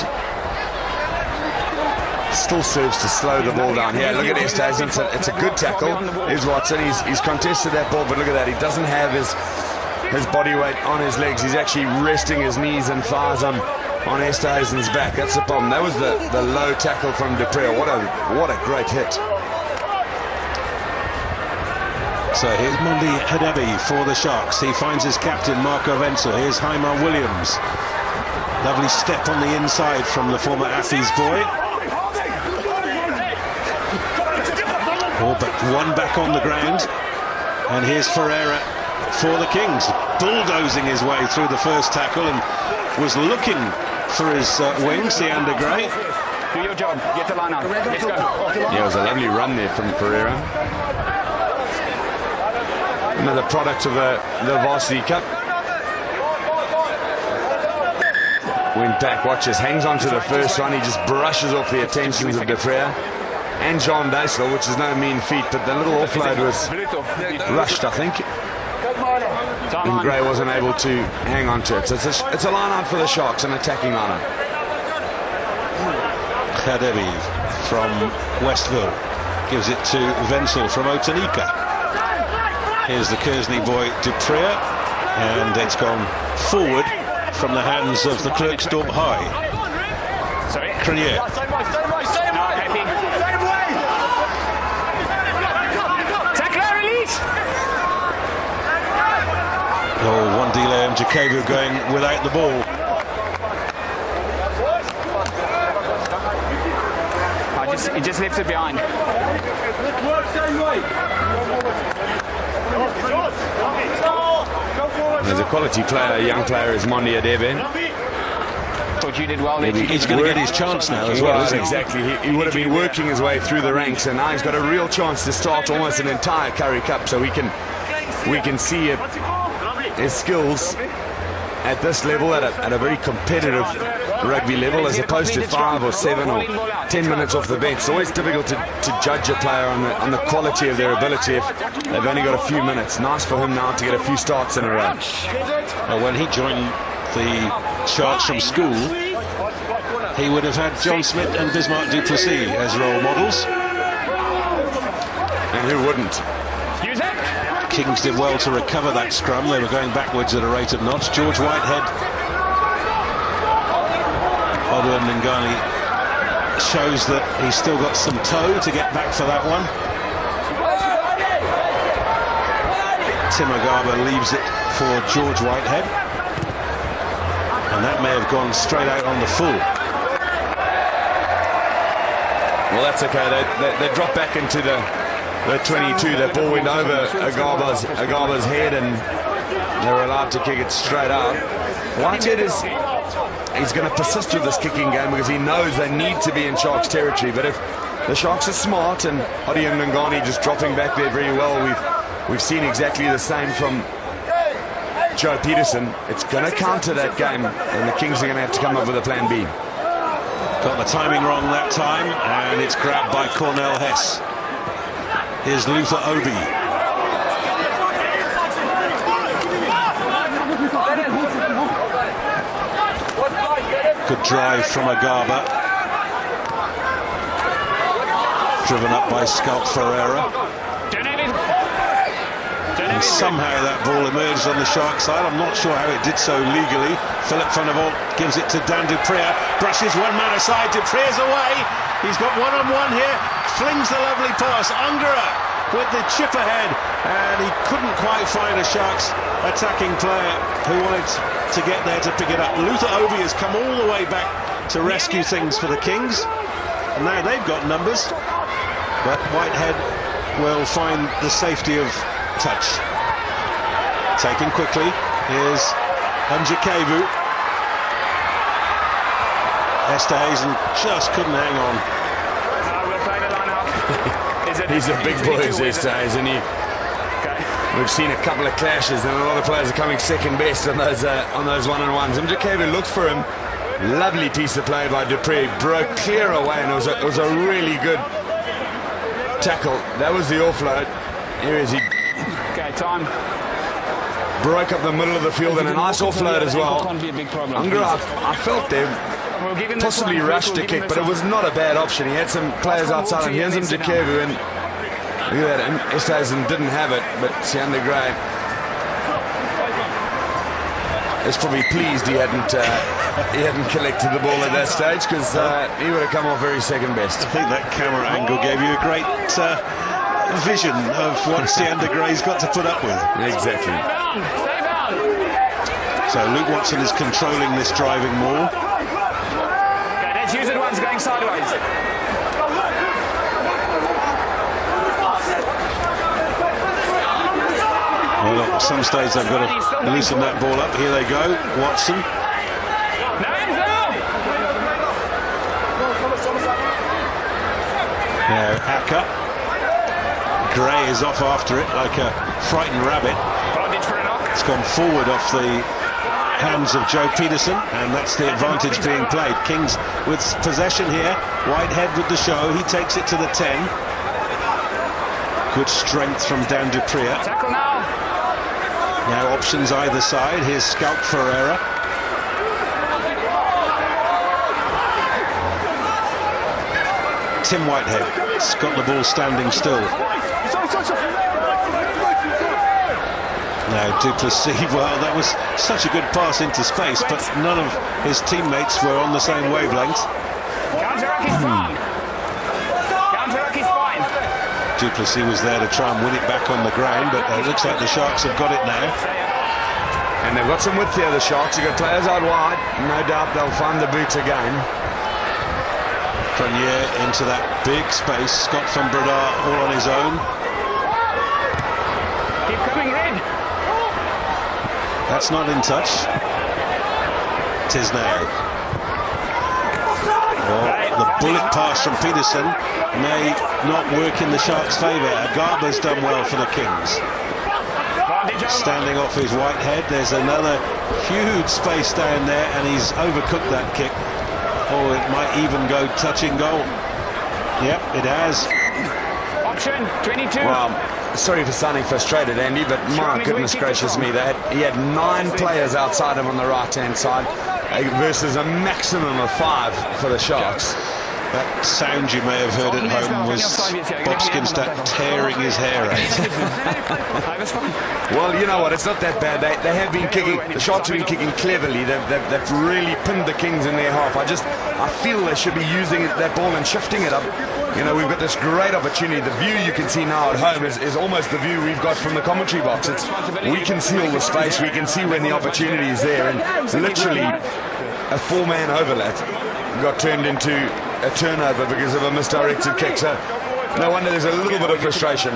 Still serves to slow the ball down here. Look at Esterhuizen. It's a good tackle. Here's Watson. He's contested that ball, but look at that. He doesn't have his body weight on his legs. He's actually resting his knees and thighs on Esterhuizen's back. That's the problem. That was the low tackle from Du Preez. What a great hit. So here's Mundi Hadebi for the Sharks. He finds his captain Marco Wenzel. Here's Heimar Williams. Lovely step on the inside from the former Affy's boy. Oh, but one back on the ground. And here's Ferreira for the Kings, bulldozing his way through the first tackle and was looking for his wing, Siander Gray. Do your job. Get the line out. Let's go. Yeah, it was a lovely run there from Ferreira. Another product of the Varsity Cup. Went back, watches, hangs on to the first one. He just brushes off the attentions of Du Preez and John Duisel, which is no mean feat, but the little offload was rushed, I think. And Gray wasn't able to hang on to it. So it's a line out for the Sharks, an attacking line out. Hadebi from Westville gives it to Wenzel from Otanika. Here's the Kersney boy Du Preez, and it's gone forward from the hands of the Klerksdorp High. Sorry. Currie. Tackler release. Oh, one delay and Jacobu going without the ball. He just left it behind. There's a quality player, a young player, is Mundi Hadebi. Thought you did well. He's going to get his chance now as well, isn't he? Exactly. He would have been working his way through the ranks, and now he's got a real chance to start almost an entire Currie Cup, so we can see his skills at this level, at a very competitive rugby level, as opposed to 5 or 7 or 10 minutes off the bench. It's always difficult to judge a player on the quality of their ability if they've only got a few minutes. Nice for him now to get a few starts in a row. Well, when he joined the Sharks from school, he would have had John Smith and Bismarck du Plessis as role models. And who wouldn't? Kings did well to recover that scrum. They were going backwards at a rate of knots. George Whitehead, Odwin Ngani shows that he's still got some toe to get back for that one. Tim Agaba leaves it for George Whitehead, and that may have gone straight out on the full. Well, that's okay. They drop back into the 22. That ball went over Agaba's head, and they were allowed to kick it straight out. Whitehead he's going to persist with this kicking game because he knows they need to be in Sharks territory. But if the Sharks are smart, and Odi and Ngani just dropping back there very well. We've seen exactly the same from Joe Peterson. It's going to counter that game, and the Kings are going to have to come up with a plan B. Got the timing wrong that time, and it's grabbed by Cornell Hess. Here's Luther Obi. Good drive from Agaba. Driven up by Scalp Ferreira. And somehow that ball emerged on the Shark side. I'm not sure how it did so legally. Philip van der Walt gives it to Dan du Preez. Brushes one man aside. Du Preez away. He's got one-on-one here. Flings the lovely pass. Ungara with the chip ahead. And he couldn't quite find a Sharks attacking player who wanted to get there to pick it up. Luther Obi has come all the way back to rescue things for the Kings. And now they've got numbers. But Whitehead will find the safety of touch. Taken quickly. Here's Njakevu. Esterhazen just couldn't hang on. We'll play the line out. He's a big boy, Esterhazen. We've seen a couple of clashes, and a lot of players are coming second best on those one-on-ones. Njakevu looks for him. Lovely piece of play by du Preez. Broke clear away, and it was a really good tackle. That was the offload. Here is he. Okay, time. Broke up the middle of the field, and a nice offload as well. Can't be a big problem. Ungara, I felt there We'll give him this possibly one. rushed We'll a give him kick, this but it one. was not a bad option. He had some players outside him. Here's him to Kevu, and look at that. And Esterhazen didn't have it, but Siander Gray is probably pleased he hadn't collected the ball at that stage, because he would have come off very second best. I think that camera angle gave you a great vision of what Siander Gray's got to put up with. Exactly. Stay down. So Luke Watson is controlling this driving more. Okay, let's use it once going sideways. Well, look, at some stage they've got to loosen that ball up. Here they go, Watson. Now Acker. Gray is off after it like a frightened rabbit. It's gone forward off the hands of Joe Peterson, and that's the advantage being played. Kings with possession here. Whitehead with the show. He takes it to the 10. Good strength from Dan du Preez. Tackle now. Now options either side. Here's Scalp Ferreira. Tim Whitehead's got the ball standing still. Now Duplessis, well, that was such a good pass into space, but none of his teammates were on the same wavelength. Counter-ruck is fine. Counter-ruck is fine. Duplessis was there to try and win it back on the ground, but it looks like the Sharks have got it now. And they've got some width here, the Sharks. They've got players out wide. No doubt they'll find the boot again. Prunier into that big space. Scott van Breda all on his own. Keep coming, Red. That's not in touch. Tis now. Well, the bullet pass from Peterson may not work in the Sharks' favour. Agaba's done well for the Kings. Standing off his Whitehead. There's another huge space down there, and he's overcooked that kick. Oh, it might even go touching goal. Yep, it has. Option 22. Well, sorry for sounding frustrated, Andy, but my goodness gracious me, he had 9 players outside him on the right-hand side versus a maximum of 5 for the Sharks. That sound you may have heard at home was Bob Skinstad tearing his hair out. Well, you know what, it's not that bad. They have been kicking, the Sharks have been kicking cleverly. They've really pinned the Kings in their half. I feel they should be using that ball and shifting it up. You know, we've got this great opportunity. The view you can see now at home is almost the view we've got from the commentary box. We can see all the space, we can see when the opportunity is there, and literally a 4-man overlap got turned into a turnover because of a misdirected kick. So no wonder there's a little bit of frustration.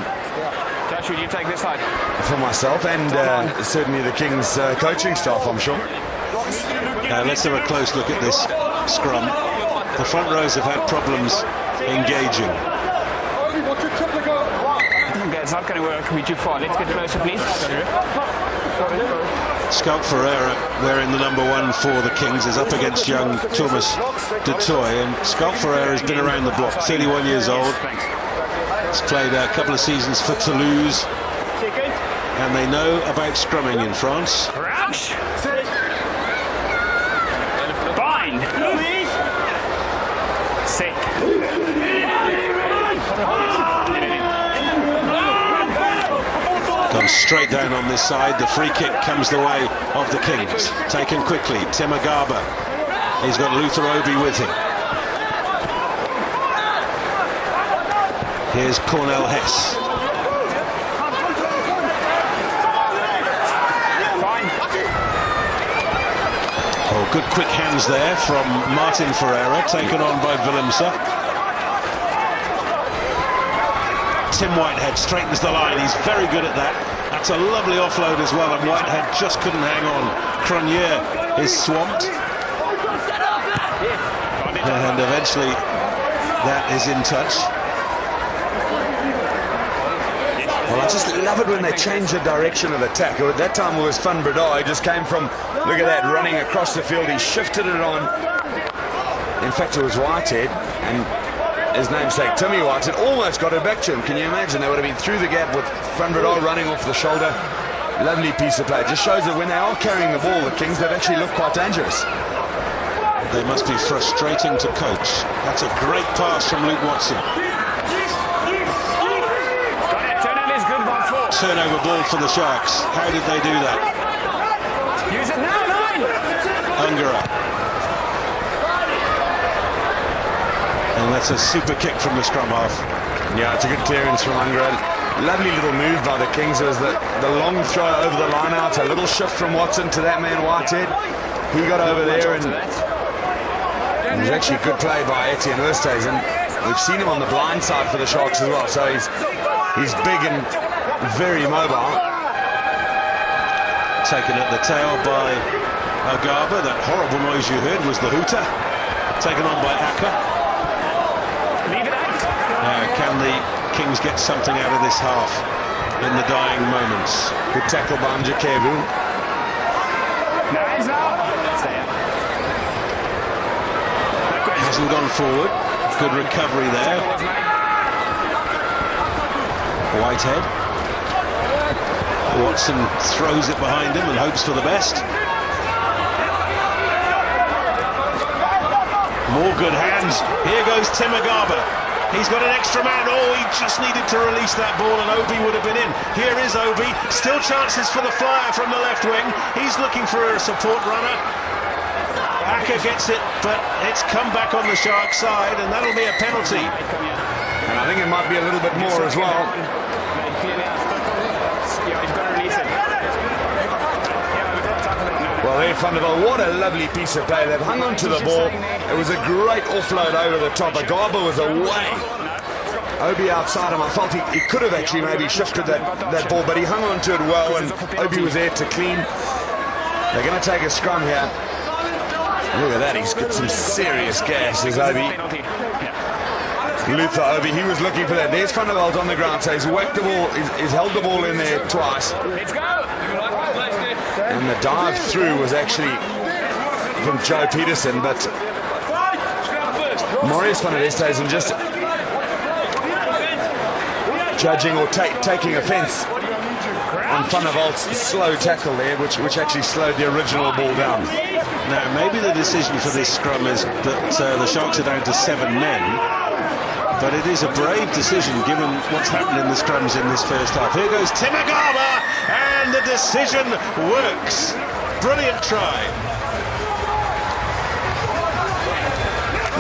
Josh, would you take this side? For myself and certainly the Kings coaching staff, I'm sure. Let's have a close look at this scrum. The front rows have had problems engaging. Okay, it's not going to work. We're too far. Let's get closer, please. Schalk Ferreira, wearing the number 1 for the Kings, is up against young Thomas de Toy, and Schalk Ferreira has been around the block, 31 years old. He's played a couple of seasons for Toulouse, and they know about scrumming in France. Crouch. Bind. Set. Gone straight down on this side. The free kick comes the way of the Kings. Taken quickly. Tim Agaba. He's got Luther Obi with him. Here's Cornel Hess. Oh, good quick hands there from Martin Ferreira, taken on by Willemse. Tim Whitehead straightens the line. He's very good at that. That's a lovely offload as well, and Whitehead just couldn't hang on. Cronier is swamped. And eventually that is in touch. Well, I just love it when they change the direction of attack. At that time it was Van Breda. He just came from, look at that, running across the field. He shifted it on. In fact, it was Whitehead, and his namesake Timmy Whitehead almost got it back to him. Can you imagine? They would have been through the gap with Van Breda running off the shoulder. Lovely piece of play. It just shows that when they are carrying the ball, the Kings, they've actually looked quite dangerous. They must be frustrating to coach. That's a great pass from Luke Watson. Turnover ball for the Sharks. How did they do that? Use it now, 9. Ungara. And that's a super kick from the scrum half. Yeah, it's a good clearance from Ungara. Lovely little move by the Kings. It was the long throw over the line out. A little shift from Watson to that man Whitehead. He got over there, and it was actually a good play by Etienne Oosthuizen. We've seen him on the blind side for the Sharks as well, so he's big and very mobile. Taken at the tail by Agaba. That horrible noise you heard was the hooter. Taken on by Acker. Can the Kings get something out of this half in the dying moments? Good tackle by Njakevu. Hasn't gone forward. Good recovery there. Whitehead. Watson throws it behind him and hopes for the best. More good hands. Here goes Tim Agaba. He's got an extra man. Oh, he just needed to release that ball and Obi would have been in. Here is Obi. Still chances for the flyer from the left wing. He's looking for a support runner. Acker gets it, but it's come back on the Sharks side, and that'll be a penalty. And I think it might be a little bit more as well. Well, there, Thunderbolt, what a lovely piece of play. They've hung on to the ball. It was a great offload over the top. Agaba was away. Obi outside him. I felt he could have actually maybe shifted that ball, but he hung on to it well, and Obi was there to clean. They're going to take a scrum here. Look at that. He's got some serious gas, is Obi. Luther Obi, he was looking for that. There's Thunderbolt on the ground, so he's whacked the ball. He's held the ball in there twice. Let's go. And the dive through was actually from Joe Peterson, but Marius van der Westhuizen just judging or taking offence on Van der Walt's slow tackle there, which actually slowed the original ball down. Now, maybe the decision for this scrum is that the Sharks are down to 7 men, but it is a brave decision given what's happened in the scrums in this first half. Here goes Tim Agaba, and the decision works. Brilliant try.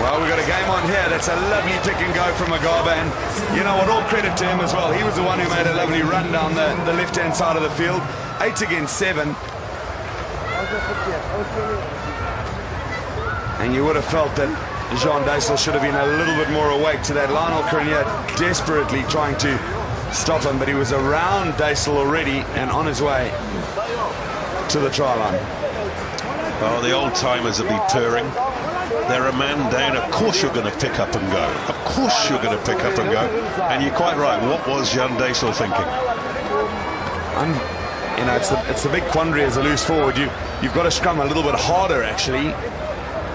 Well, we've got a game on here. That's a lovely pick and go from Agaba, and you know what, all credit to him as well. He was the one who made a lovely run down the left-hand side of the field. 8 against 7. And you would have felt that Jean Duisel should have been a little bit more awake to that. Lionel Currie desperately trying to stop him, but he was around Duisel already and on his way to the try line. Oh, the old-timers will be purring. they're a man down, of course you're going to pick up and go. Of course you're going to pick up and go. And you're quite right. What was Jan Daisel thinking? You know, it's the big quandary as a loose forward. You've got to scrum a little bit harder, actually,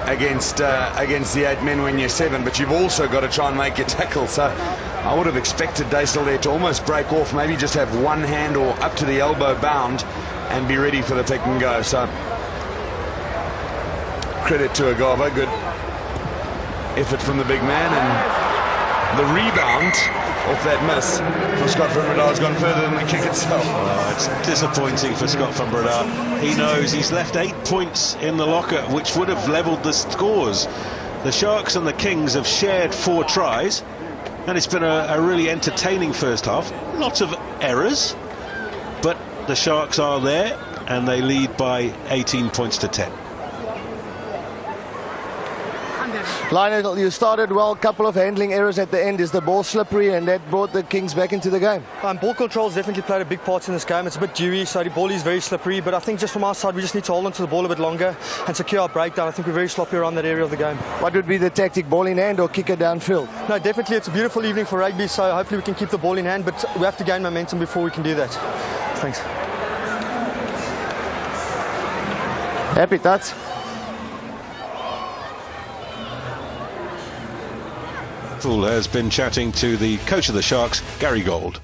against the 8 men when you're 7, but you've also got to try and make your tackle. So I would have expected Daisel there to almost break off, maybe just have one hand or up to the elbow bound and be ready for the pick and go. So credit to Agava, good effort from the big man, and the rebound off that miss from Scott van Breda has gone further than the kick itself. Oh, it's disappointing for Scott van Breda. He knows he's left 8 points in the locker, which would have levelled the scores. The Sharks and the Kings have shared 4 tries, and it's been a really entertaining first half. Lots of errors, but the Sharks are there, and they lead by 18 points to 10. Lionel, you started well, couple of handling errors at the end. Is the ball slippery, and that brought the Kings back into the game? Ball control's definitely played a big part in this game. It's a bit dewy, so the ball is very slippery, but I think just from our side we just need to hold on to the ball a bit longer and secure our breakdown. I think we're very sloppy around that area of the game. What would be the tactic, ball in hand or kick it downfield? No, definitely it's a beautiful evening for rugby, so hopefully we can keep the ball in hand, but we have to gain momentum before we can do that. Thanks. Happy thoughts? Has been chatting to the coach of the Sharks, Gary Gold.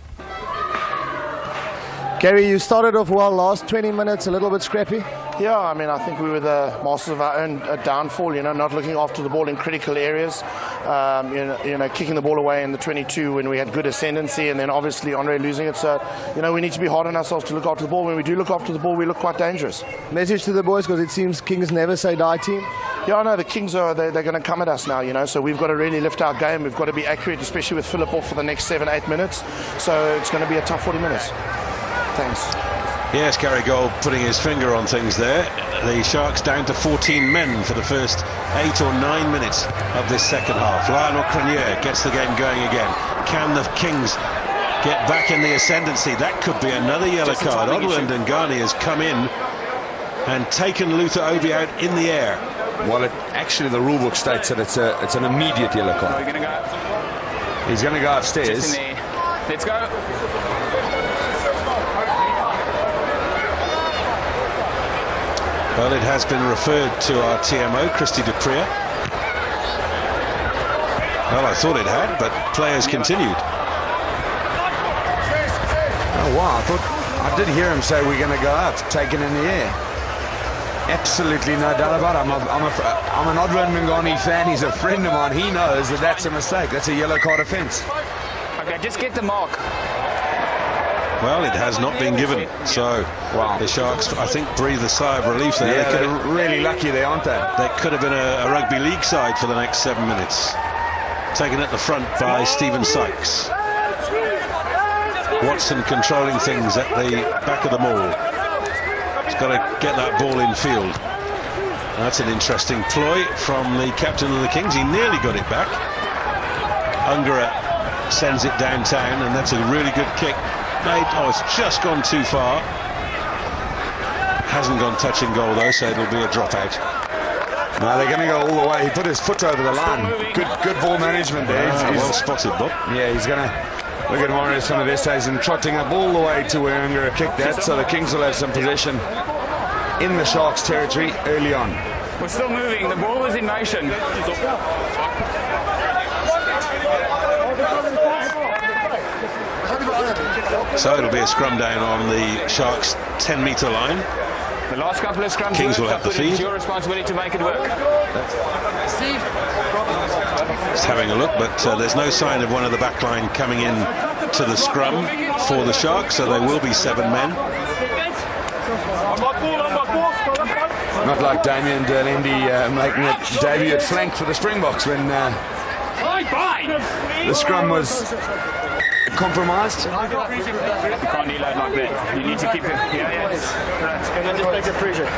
Currie, you started off well, last 20 minutes a little bit scrappy. Yeah, I mean, I think we were the masters of our own downfall, you know, not looking after the ball in critical areas, you know, kicking the ball away in the 22 when we had good ascendancy, and then obviously Andre losing it. So, you know, we need to be hard on ourselves to look after the ball. When we do look after the ball, we look quite dangerous. Message to the boys, because it seems Kings never say die team. Yeah, I know the Kings they're going to come at us now, you know, so we've got to really lift our game. We've got to be accurate, especially with Phillip off for the next 7-8 minutes. So it's going to be a tough 40 minutes. Thanks. Yes, Gary Gold putting his finger on things there. The Sharks down to 14 men for the first 8 or 9 minutes of this second half. Lionel Crenier gets the game going again. Can the Kings get back in the ascendancy? That could be another yellow card. Odland and Ghani has come in and taken Luther Obi out in the air. Well, actually the rulebook states that it's an immediate yellow card. He's going to go upstairs. Let's go. Well, it has been referred to our TMO, Christy Dupria. Well, I thought it had, but players continued. Oh, wow, I did hear him say we're going to go up, taken in the air. Absolutely no doubt about it. I'm an Odwin Mngani fan. He's a friend of mine. He knows that that's a mistake. That's a yellow card offence. Okay, just get the mark. Well, it has not been given, so the Sharks, I think, breathe a sigh of relief there. Yeah, they're really lucky there, aren't they? They could have been a rugby league side for the next 7 minutes. Taken at the front by Stephen Sykes. Watson controlling things at the back of the maul. He's got to get that ball in field. That's an interesting ploy from the captain of the Kings. He nearly got it back. Ungara sends it downtown, and that's a really good kick. It's just gone too far. Hasn't gone touching goal though, so it'll be a dropout. No, they're going to go all the way. He put his foot over the line. Good ball management there. Well spotted, Bob. Yeah, he's going to look at Morris from the best days and trotting up all the way to where Ungara kicked that, so the Kings will have some possession in the Sharks' territory early on. We're still moving. The ball was in motion. So it'll be a scrum down on the Sharks' 10-metre line. The last couple of scrums. Kings will have the feed. It's your responsibility to make it work. Just having a look, but there's no sign of one of the back line coming in to the scrum for the Sharks, so they will be 7 men. Not like Damien Derlendi making a debut at flank for the Springboks when the scrum was compromised. You can't deload like that. You need to keep it. Yeah. Just make it pressure.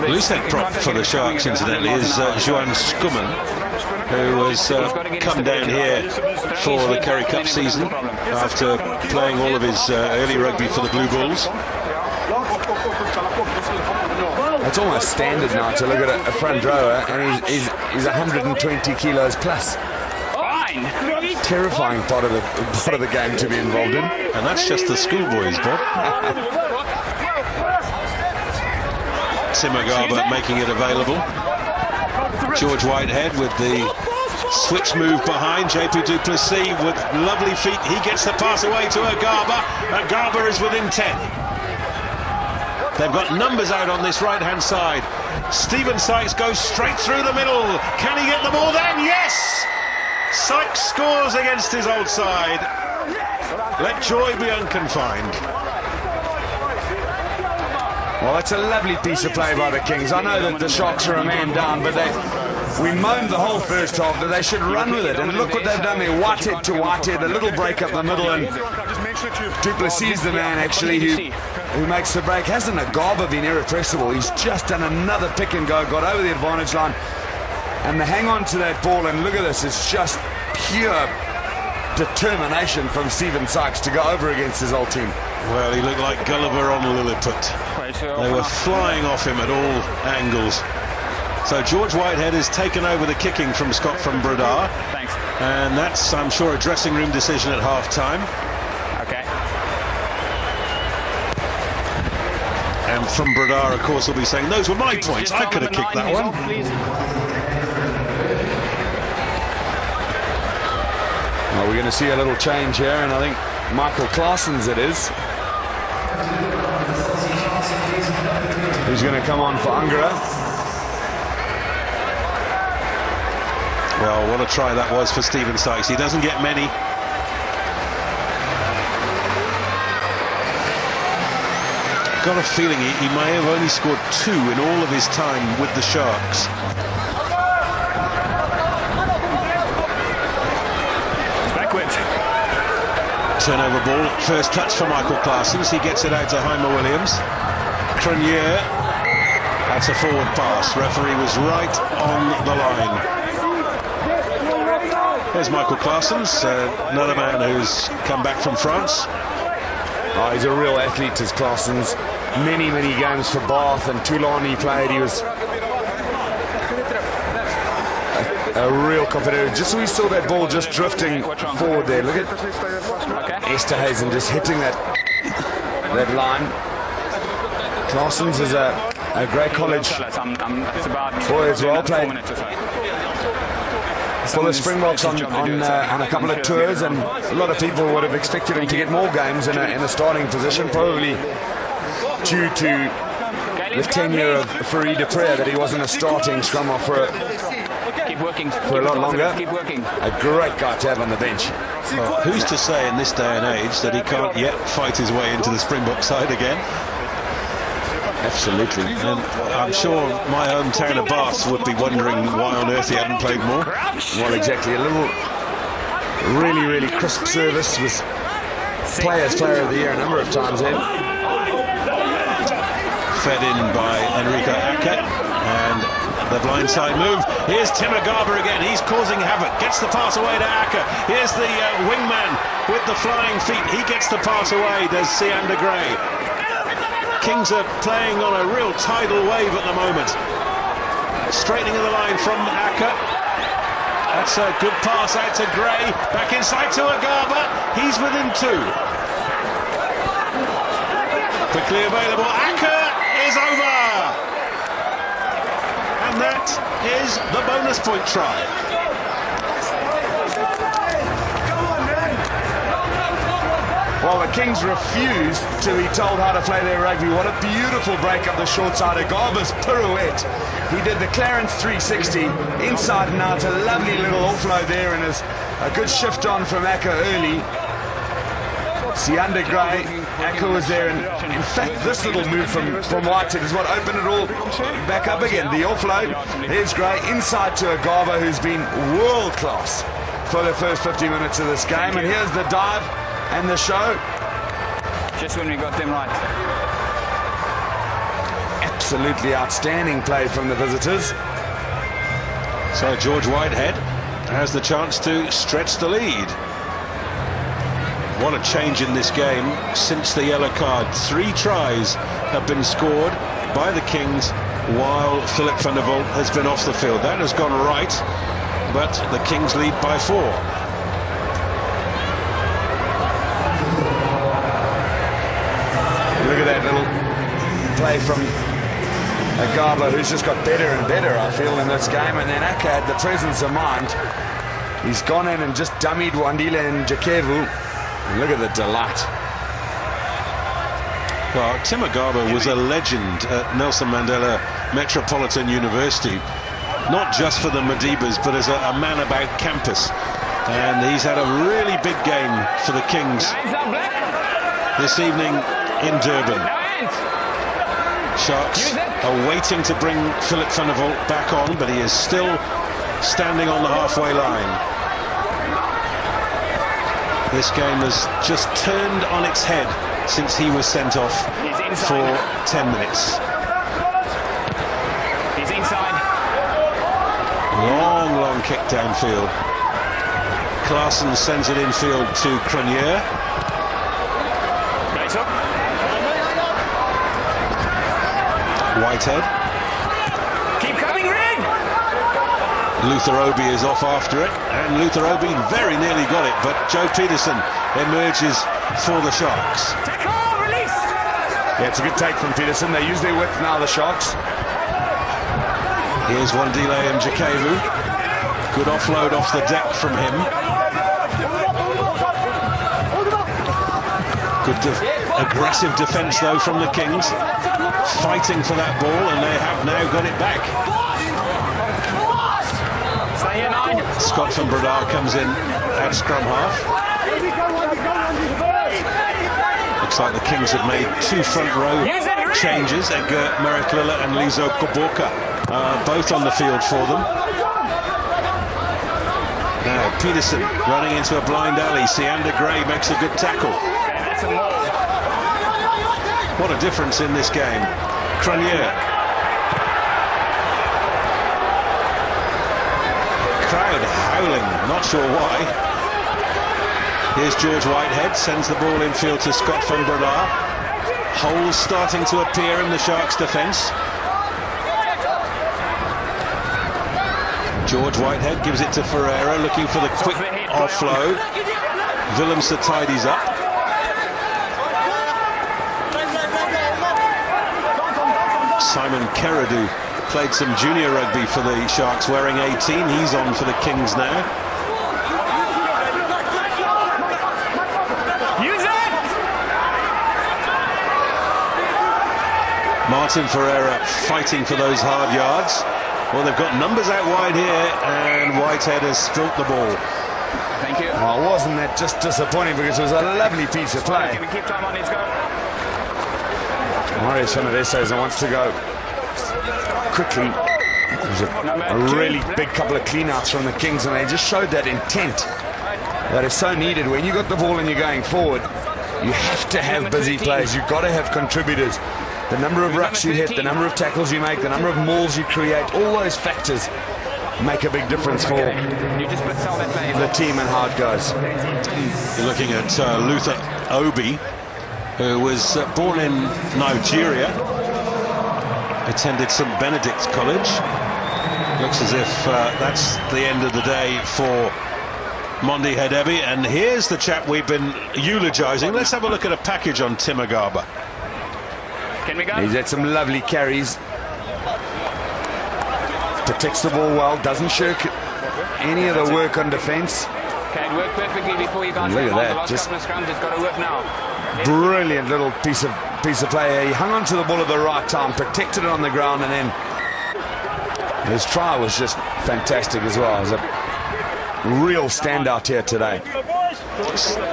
Loose head prop for the Sharks, incidentally, is Johan Skummen, who has come down here for the Currie Cup season after playing all of his early rugby for the Blue Bulls. It's almost standard now to look at a front rower, and he's 120 kilos plus. Fine. Terrifying part of the game to be involved in. And that's just the schoolboys, Bob. Tim Agaba making it available. George Whitehead with the switch move behind. JP du Plessis with lovely feet. He gets the pass away to Agaba. Agaba is within 10. They've got numbers out on this right-hand side. Stephen Sykes goes straight through the middle. Can he get the ball then? Yes! Sykes scores against his old side. Let joy be unconfined. Well, that's a lovely piece of play by the Kings. I know that the Sharks are a man down, but we moaned the whole first half that they should run with it. And look what they've done there. Whitehead to Whitehead, a little break up the middle, and du Plessis the man actually who makes the break. Hasn't Agaba been irrepressible? He's just done another pick and go, got over the advantage line. And the hang on to that ball, and look at this, it's just pure determination from Stephen Sykes to go over against his old team. Well, he looked like Gulliver on Lilliput. They were flying off him at all angles. So George Whitehead has taken over the kicking from Scott from Bradar. Thanks. And that's, I'm sure, a dressing room decision at half-time. Okay. And from Bradar, of course, will be saying, those were my points. I could have kicked that one. Well, we're going to see a little change here, and I think Michael Claessens it is. Who's going to come on for Angara. Well, what a try that was for Stephen Sykes. He doesn't get many. Got a feeling he may have only scored 2 in all of his time with the Sharks. Turnover ball, first touch for Michael Claessens. He gets it out to Heimer Williams. Crenier, that's a forward pass. Referee was right on the line. There's Michael Claessens, another man who's come back from France. Oh, he's a real athlete, is Claessens. Many games for Bath and Toulon he played. He was a real competitor. Just we saw that ball just drifting forward there. Look at Esterhuizen just hitting that line. Claessens is a great college boy as well. Played for the Springboks on a couple of tours, and a lot of people would have expected him to get more games in a starting position, probably due to the tenure of Fourie de Preux, that he wasn't a starting scrum off for a lot longer. A great guy to have on the bench. Well, who's to say in this day and age that he can't yet fight his way into the Springbok side again? Absolutely. And I'm sure my hometown of Bath would be wondering why on earth he hadn't played more. Well, exactly. A little really crisp service. Was Player of the Year a number of times then. Fed in by Enrico Acker, and the blindside move. Here's Tim Agaba again. He's causing havoc. Gets the pass away to Acker. Here's the wingman with the flying feet. He gets the pass away. There's Siander Gray. Kings are playing on a real tidal wave at the moment. Straightening the line from Acker. That's a good pass out to Gray. Back inside to Agaba. He's within 2. Quickly available. Acker is over. And that is the bonus point try. Well, the Kings refused to be told how to play their rugby. What a beautiful break up the short side. Agaba's pirouette. He did the Clarence 360 inside and out. A lovely little offload there, and a good shift on from Acker early. Siander Gray, Acker was there, and in fact this little move from Whitehead is what opened it all back up again. The offload, there's Gray inside to Agaba, who's been world class for the first 50 minutes of this game, and here's the dive and the show. Just when we got them right. Absolutely outstanding play from the visitors. So George Whitehead has the chance to stretch the lead. What a change in this game since the yellow card. 3 tries have been scored by the Kings while Philip van der Walt has been off the field. That has gone right, but the Kings lead by 4. Look at that little play from Agaba, who's just got better and better, I feel, in this game. And then Aka had the presence of mind. He's gone in and just dummied Wandile and Jakevu. Look at the delight. Well, Tim Agaba was a legend at Nelson Mandela Metropolitan University, not just for the Madibas, but as a man about campus. And he's had a really big game for the Kings this evening in Durban. Sharks are waiting to bring Philip van der Walt back on, but he is still standing on the halfway line. This game has just turned on its head since he was sent off for 10 minutes. He's inside. Long kick downfield. Klaassen sends it infield to Cronier. Whitehead. Keep coming, Red! Luther Obi is off after it, and Luther Obi very nearly got it, but Joe Peterson emerges for the Sharks. Tackle, release! Yeah, it's a good take from Peterson. They use their width now, the Sharks. Here's Wandile and Jakevu. Good offload off the deck from him. Good aggressive defence though from the Kings, fighting for that ball, and they have now got it back. Stay here, 9. Scott van Breda comes in at scrum half. Looks like the Kings have made 2 front row changes. Edgar Meritlilla and Lizo Koboka both on the field for them. Now Peterson running into a blind alley. Siander Gray makes a good tackle. What a difference in this game. Cronier. Crowd howling, not sure why. Here's George Whitehead, sends the ball infield to Scott van Breda. Holes starting to appear in the Sharks' defence. George Whitehead gives it to Ferreira, looking for the quick offload. Willemse tidies up. Simon Keradu played some junior rugby for the Sharks, wearing 18. He's on for the Kings now. Use it! Martin Ferreira fighting for those hard yards. Well, they've got numbers out wide here, and Whitehead has spilt the ball. Thank you. Oh, wasn't that just disappointing, because it was a lovely piece of play. Can we keep time on his go? Marius van der Westhuizen wants to go quickly. It was a really big couple of clean-outs from the Kings, and they just showed that intent that is so needed. When you got the ball and you're going forward, you have to have busy players. You've got to have contributors. The number of rucks you hit, the number of tackles you make, the number of mauls you create, all those factors make a big difference for the team and how it goes. You're looking at Luther Obi, who was born in Nigeria, attended St. Benedict's College. Looks as if that's the end of the day for Mondi Hedebi. And here's the chap we've been eulogising. Let's have a look at a package on Tim Agaba. Can we go? He's had some lovely carries. Protects the ball well, doesn't shirk any of the work on defence. Okay, work perfectly before you guys. Look at that, the last just couple of scrums, it's got to work now. Brilliant little piece of play. He hung on to the ball at the right time, protected it on the ground, and then his try was just fantastic as well. It was a real standout here today.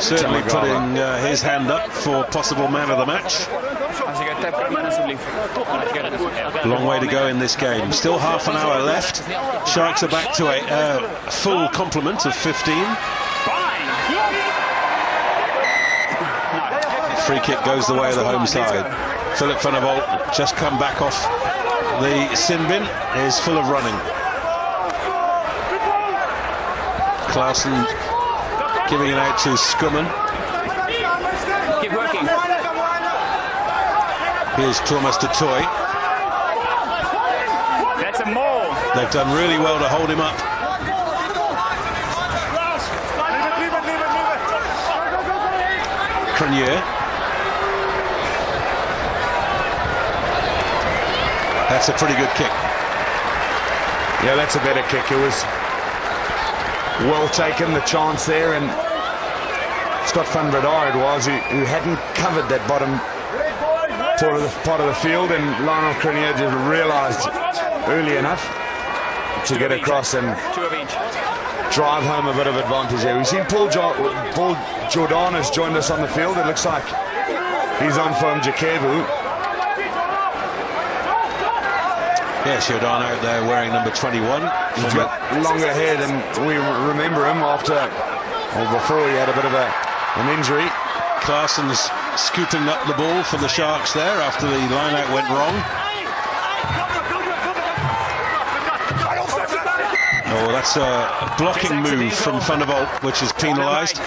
Certainly putting his hand up for possible man of the match. Long way to go in this game. Still half an hour left. Sharks are back to a full complement of 15. Free kick goes the way of the home side. Philip van der Walt, just come back off the sin bin, is full of running. Klaassen giving it out to Skummen. Keep working. Here's Thomas de Toy. They've done really well to hold him up. Currie. That's a pretty good kick. Yeah, that's a better kick. It was well taken, the chance there, and Scott van Breda it was who hadn't covered that bottom part of the field, and Lionel Currie just realised early enough to get across and drive home a bit of advantage there. We've seen Paul Jordan has joined us on the field. It looks like he's on for Mjakevu. Yes, Jordan out there wearing number 21. He's got longer hair than we remember him before he had a bit of an injury. Claessen's scooping up the ball for the Sharks there after the line-out went wrong. Oh, that's a blocking move from Van der Walt, which is penalised.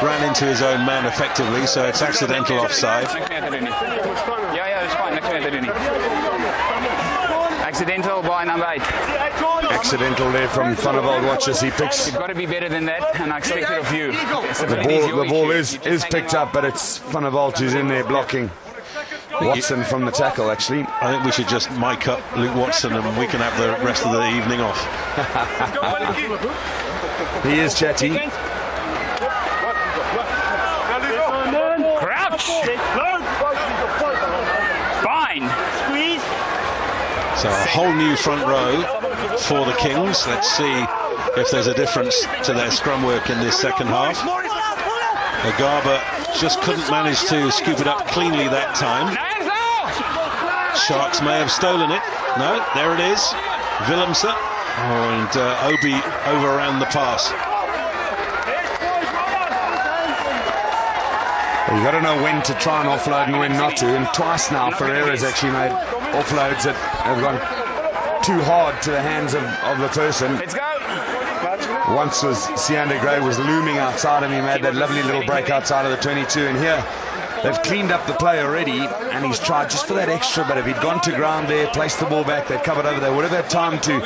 Ran into his own man effectively, so it's accidental offside. Accidental by number 8. Accidental there from Van der Walt. Watch as he picks. You've got to be better than that, and I expect it of you. The ball is picked up, but it's Van der Walt who's in there blocking Watson from the tackle, actually. I think we should just mic up Luke Watson and we can have the rest of the evening off. He is chatty. Crouch! Fine! So a whole new front row for the Kings. Let's see if there's a difference to their scrum work in this second half. Agaba just couldn't manage to scoop it up cleanly that time. Sharks may have stolen it. No, there it is. Willemse. Oh, and Obi overran the pass. You've got to know when to try and offload and when not to. And twice now, Ferreira's actually made offloads that have gone too hard to the hands of the person. Let's go! Once was Siander Gray was looming outside him. He made that lovely little break outside of the 22. And here, they've cleaned up the play already. And he's tried just for that extra bit. If he'd gone to ground there, placed the ball back, they'd covered over, they would have had time to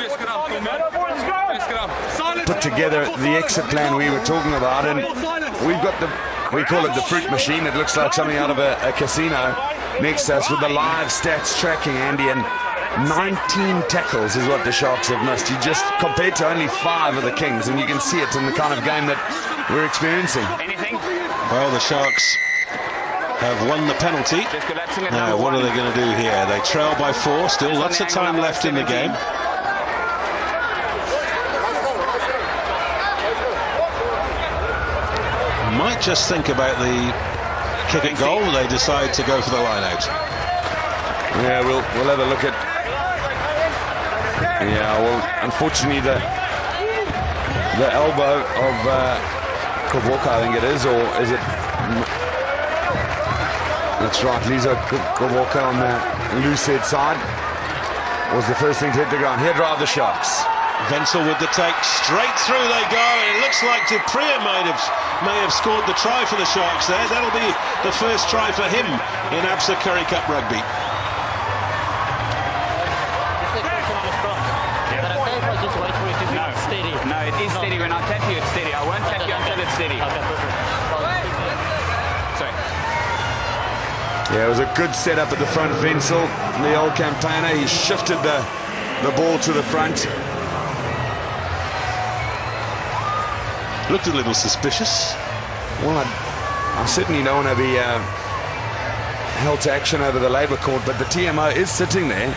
put together the exit plan we were talking about. And we've got we call it the fruit machine. It looks like something out of a casino next to us with the live stats tracking, Andy, and 19 tackles is what the Sharks have missed. You just compared to only 5 of the Kings, and you can see it in the kind of game that we're experiencing. Well, the Sharks have won the penalty. Now, what are they going to do here? They trail by 4, still lots of time left in the game. Might just think about the kick at goal. They decide to go for the line out. Yeah, we'll have a look at. Yeah, well, unfortunately the elbow of Kovoka, I think it is, or is it? That's right, Lisa Kovoka on the loose head side was the first thing to hit the ground. Here drive the Sharks. Wenzel with the take, straight through they go, and it looks like Dupree may have scored the try for the Sharks there. That'll be the first try for him in ABSA Currie Cup rugby. No, it is steady. When I tap you, it's steady. I won't tap you until it's steady. Sorry. Yeah, it was a good setup at the front. Wenzel, the old campaigner, he shifted the ball to the front. Looked a little suspicious. Well, I certainly don't want to be held to action over the Labour Court, but the TMO is sitting there.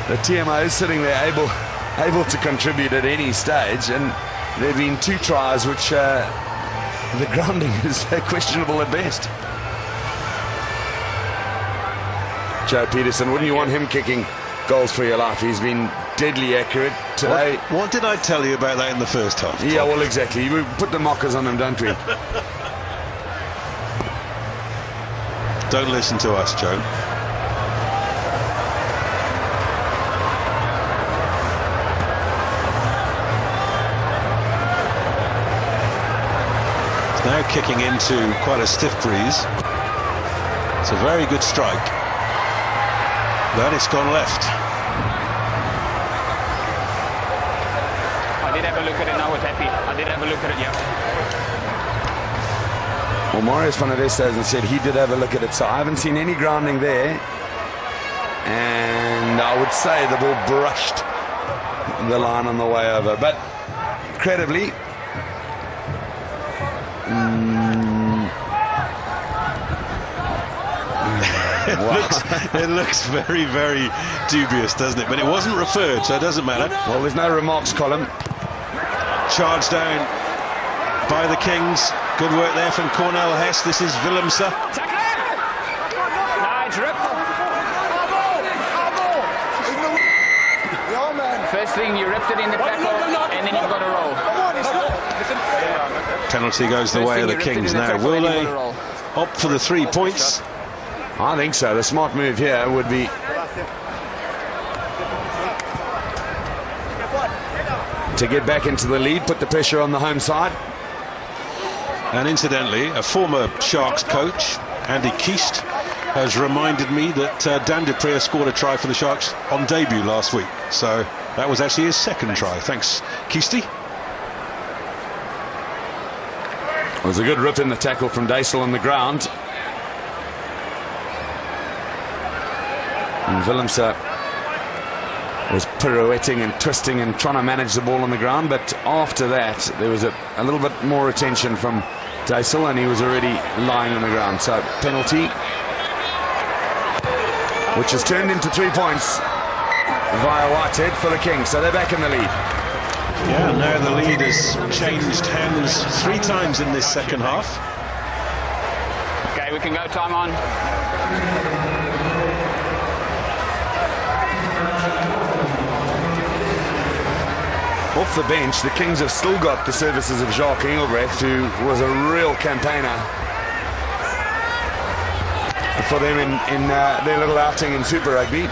The TMO is sitting there able to contribute at any stage, and there have been 2 tries which the grounding is questionable at best. Joe Peterson, wouldn't you want him kicking goals for your life? He's been deadly accurate today. What did I tell you about that in the first half? Yeah, well, exactly. We put the mockers on him, don't we? Don't listen to us, Joe. It's now kicking into quite a stiff breeze. It's a very good strike. But it's gone left. I did have a look at it and I was happy. I did have a look at it, yeah. Well, Marius van der Westhuizen said he did have a look at it, so I haven't seen any grounding there. And I would say the ball brushed the line on the way over, but incredibly, it looks very, very dubious, doesn't it? But it wasn't referred, so it doesn't matter. Well, there's no remarks column. Charged down by the Kings. Good work there from Cornel Hess. This is Willemse. Nice rip. First thing, you ripped it in the tackle, and then you've got to roll. Penalty goes the way of the Kings now. Will they opt for the 3 points? I think so. The smart move here would be to get back into the lead, put the pressure on the home side. And incidentally, a former Sharks coach, Andy Kiest, has reminded me that Dan du Preez scored a try for the Sharks on debut last week. So that was actually his second try. Thanks, Kiesty. It was a good rip in the tackle from Daisel on the ground. And Willemse was pirouetting and twisting and trying to manage the ball on the ground, but after that there was a little bit more attention from Daisel and he was already lying on the ground. So penalty, which has turned into 3 points via Whitehead for the Kings, so they're back in the lead. Yeah, now the lead has changed hands 3 times in this second half. Okay, we can go, time on. Off the bench, the Kings have still got the services of Jacques Engelbrecht, who was a real campaigner for them in their little outing in Super Rugby.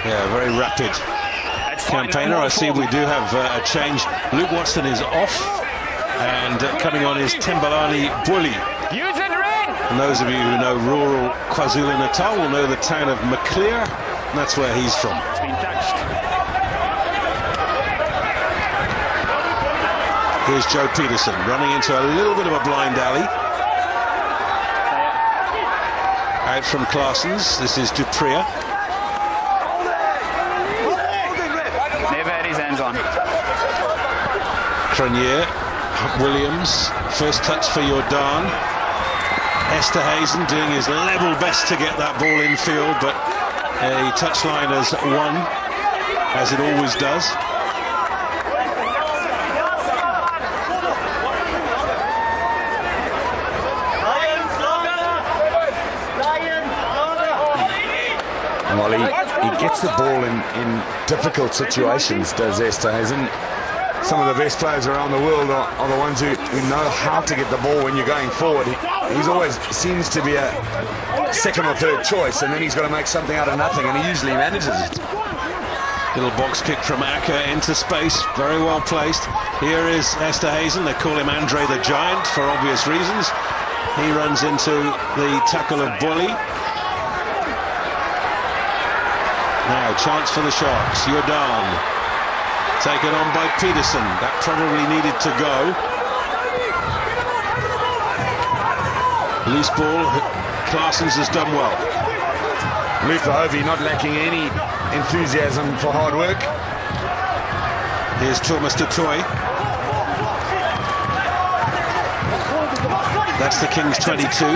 Yeah, very rapid campaigner. I see we do have a change. Luke Watson is off, and coming on is Thembelani Bully. Use it, Red! And those of you who know rural KwaZulu-Natal will know the town of Maclear, and that's where he's from. It's been touched. Here's Joe Peterson running into a little bit of a blind alley. Out from Claessens. This is Dupria. Never had his hands on. Cronier, Williams, first touch for Jordan. Esterhuizen doing his level best to get that ball in field, but a touchline has won, as it always does. Well, he gets the ball in difficult situations, does Esterhuizen. Some of the best players around the world are the ones who know how to get the ball when you're going forward. He's always seems to be a second or third choice, and then he's got to make something out of nothing, and he usually manages it. Little box kick from Acker into space, very well placed. Here is Esterhuizen. They call him Andre the Giant for obvious reasons. He runs into the tackle of Bully. Now, chance for the Sharks. Jordan taken on by Peterson. That probably needed to go. Loose ball. Claessens has done well. Luther Hovey not lacking any enthusiasm for hard work. Here's Thomas de Toy. That's the Kings 22.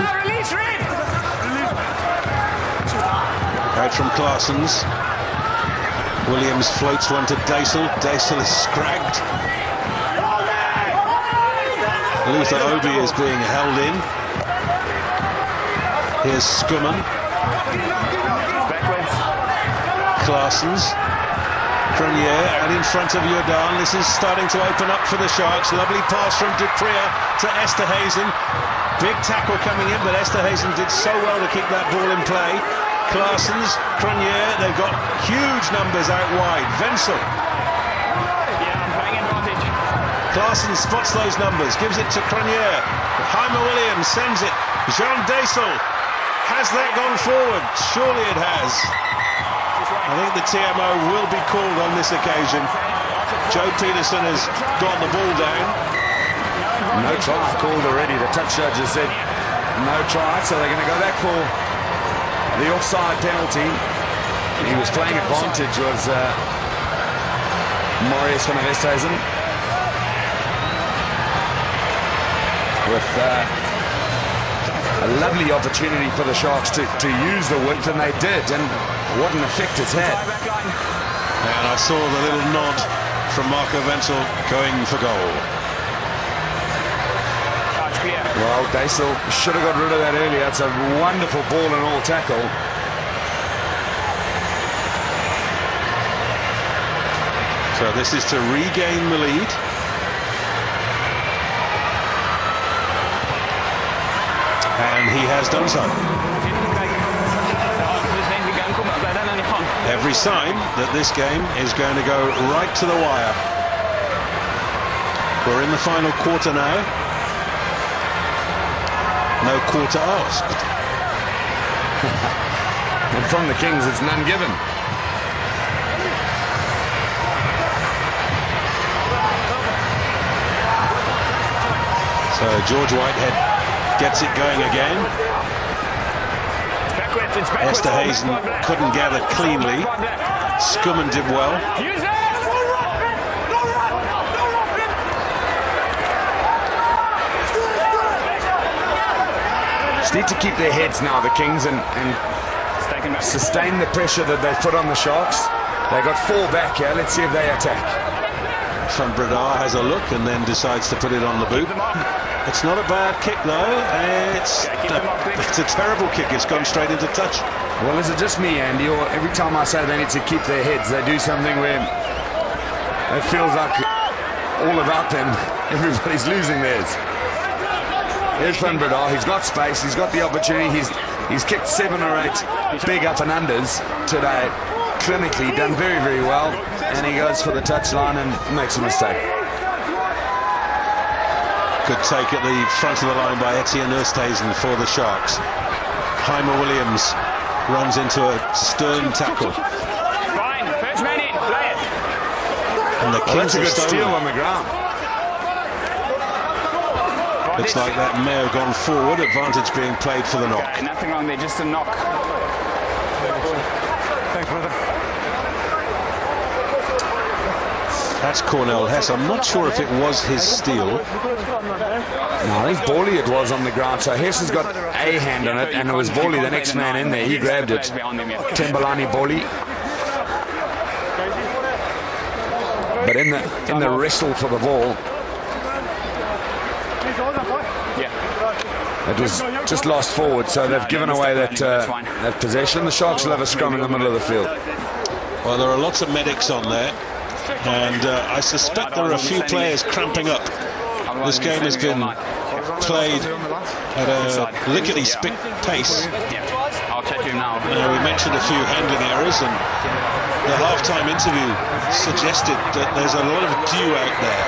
Out from Claessens. Williams floats one to Daisel. Daisel is scragged. Luther Obi is being held in. Here's Skumman. Backwards. Claessens. Cronier and in front of Jordan. This is starting to open up for the Sharks. Lovely pass from Dupria to Esterhuizen. Big tackle coming in, but Esterhuizen did so well to keep that ball in play. Claessens, Cronier, they've got huge numbers out wide. Wenzel. Yeah, I'm playing advantage. Claessens spots those numbers, gives it to Cronier. Heimer Williams sends it. Jean Daisel. Has that gone forward? Surely it has. I think the TMO will be called on this occasion. Joe Peterson has got the ball down. No try called already. The touch judge has said no try, so they're going to go back for the offside penalty. He was playing advantage, was Marius van der Westhuizen. With a lovely opportunity for the Sharks to use the width, and they did, and what an effect it's had. And I saw the little nod from Marco Wenzel going for goal. Well, Daisel should have got rid of that earlier. It's a wonderful ball and all tackle. So this is to regain the lead. And he has done so. Every sign that this game is going to go right to the wire. We're in the final quarter now. No quarter asked. And from the Kings, it's none given. So George Whitehead gets it going again. Esterhuizen couldn't gather cleanly. Skummen did well. Just need to keep their heads now, the Kings, and sustain the pressure that they put on the Sharks. They got 4 back here. Let's see if they attack. Van Breda has a look and then decides to put it on the boot. It's not a bad kick though. It's a terrible kick. It's gone straight into touch. Well, is it just me, Andy, or every time I say they need to keep their heads, they do something where it feels like all about them, everybody's losing theirs? Here's Van Breda. He's got space. He's got the opportunity. He's kicked 7 or 8 big up and unders today. Clinically done very, very well, and he goes for the touchline and makes a mistake. Good take at the front of the line by Etienne Oosthuizen for the Sharks. Heimer Williams runs into a stern tackle. Fine, first man in, play it. And the Kings That's a have good steal stolen. on the ground. Looks like that may have gone forward. Advantage being played for the knock. Okay, nothing wrong there, just a knock. Thanks, brother. That's Cornell Hess. I'm not sure if it was his steal. No, I think Borley it was on the ground. So Hess has got a hand on it, and it was Borley, the next man in there. He grabbed it. Tembelani Borley. But in the wrestle for the ball, it was just lost forward. So they've given away that possession. The Sharks will have a scrum in the middle of the field. Well, there are lots of medics on there, and I suspect there are a few players cramping up. This game has been played at a lickety-spit pace. I'll check him now. We mentioned a few handling errors, and the half-time interview suggested that there's a lot of dew out there.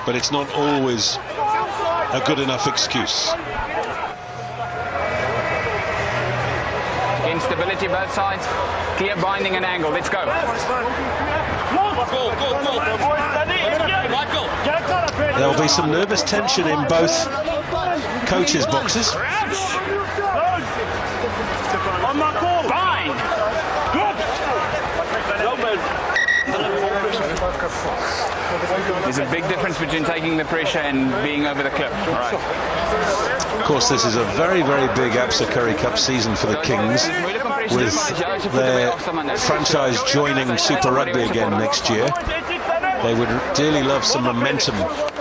But it's not always a good enough excuse. Instability both sides. Clear binding and angle. Let's go. There will be some nervous tension in both coaches' boxes. Bind. There's a big difference between taking the pressure and being over the cliff. All right. Of course, this is a very, very big ABSA Currie Cup season for the Kings, with their franchise joining Super Rugby again next year. They would dearly love some momentum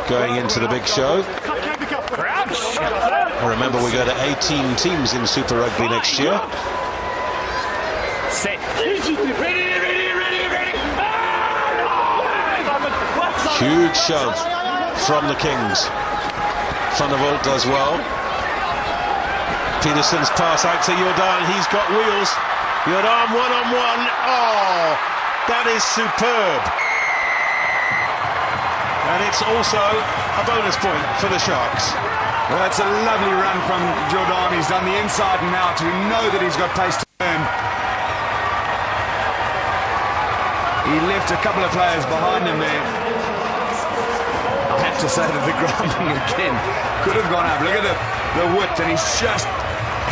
going into the big show. Remember, we go to 18 teams in Super Rugby next year. Set. Huge shove from the Kings. Van der Walt does well. Peterson's pass out to Jordan. He's got wheels. Jordan one-on-one. Oh, that is superb. And it's also a bonus point for the Sharks. Well, that's a lovely run from Jordan. He's done the inside and out. We know that he's got pace to turn. He left a couple of players behind him there. I have to say that the grounding again could have gone up. Look at the width, and he's just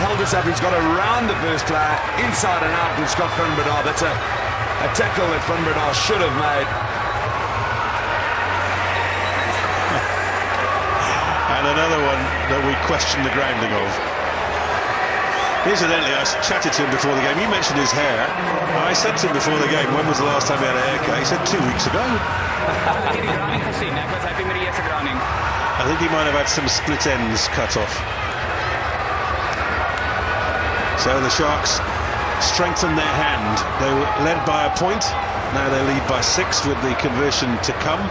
held us up. He's got around the first player, inside and out, and Scott Van Breda. That's a tackle that Van Breda should have made. And another one that we question the grounding of. Incidentally, I chatted to him before the game. You mentioned his hair. I said to him before the game, when was the last time he had a haircut? He said 2 weeks ago. I think he might have had some split ends cut off. So the Sharks strengthened their hand. They were led by a point. Now they lead by 6 with the conversion to come.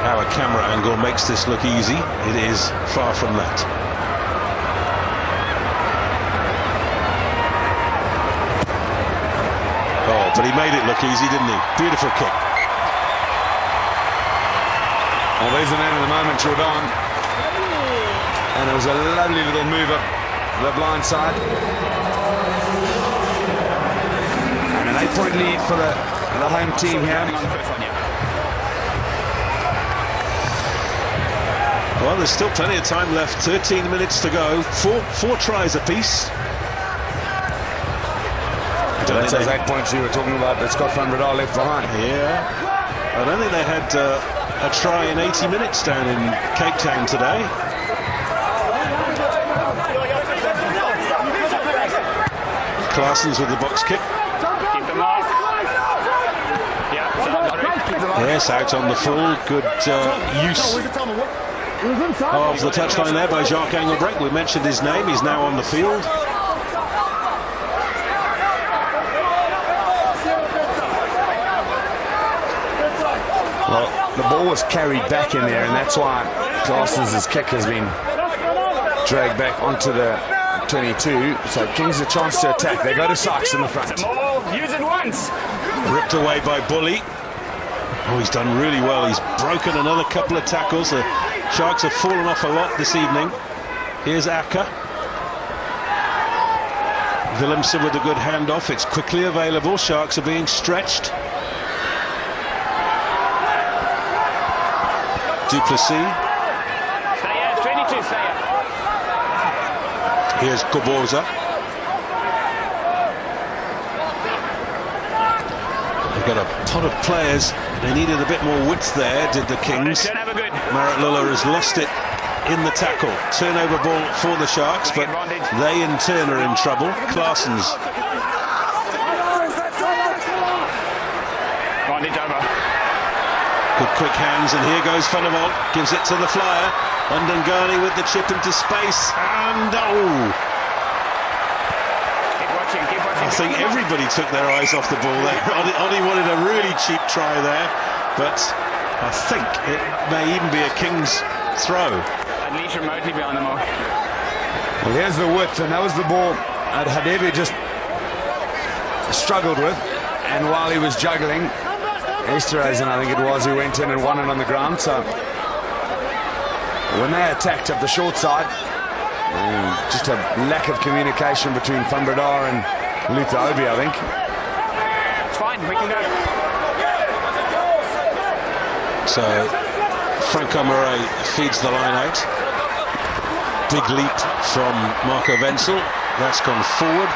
Our camera angle makes this look easy. It is far from that. Oh, but he made it look easy, didn't he? Beautiful kick. Well, there's the man of the moment, Jordan. And it was a lovely little move up the blind side. And an 8-point lead for the home team here. Well, there's still plenty of time left. 13 minutes to go. Four tries apiece. That's those 8 points you were talking about that Scott Van Breda left behind. Yeah. I don't think they had a try in 80 minutes down in Cape Town today. Claessens with the box kick. Keep them off. Yeah, Yes, out on the full. Good use of the touchline there by Jacques Engelbrecht. We mentioned his name. He's now on the field. Well, the ball was carried back in there, and that's why Claessens' kick has been dragged back onto the 22. So Kings a chance to attack. They go to Sykes in the front. use it once. Ripped away by Bully. Oh, he's done really well. He's broken another couple of tackles. The Sharks have fallen off a lot this evening. Here's Acker. Willemsen with a good handoff. It's quickly available. Sharks are being stretched. Duplessis. Stay here, 22, stay here. Here's Koboza. They've got a ton of players. They needed a bit more width there, did the Kings. Marat Luller has lost it in the tackle. Turnover ball for the Sharks, but they in turn are in trouble. Claessens. Good quick hands, and here goes Van der Walt. Gives it to the flyer. Undangani with the chip into space. And oh! Keep watching. I think everybody took their eyes off the ball there. Ollie wanted a really cheap try there, but I think it may even be a King's throw. At least remotely behind the mark. Well, here's the width, and that was the ball that Hadebe just struggled with. And while he was juggling, Esterhazen, I think it was, who went in and won it on the ground. So when they attacked up the short side, just a lack of communication between Van Breda and Luther Obi, I think. It's fine, we can go. So Franco Murray feeds the line out. Big leap from Marco Wenzel. That's gone forward.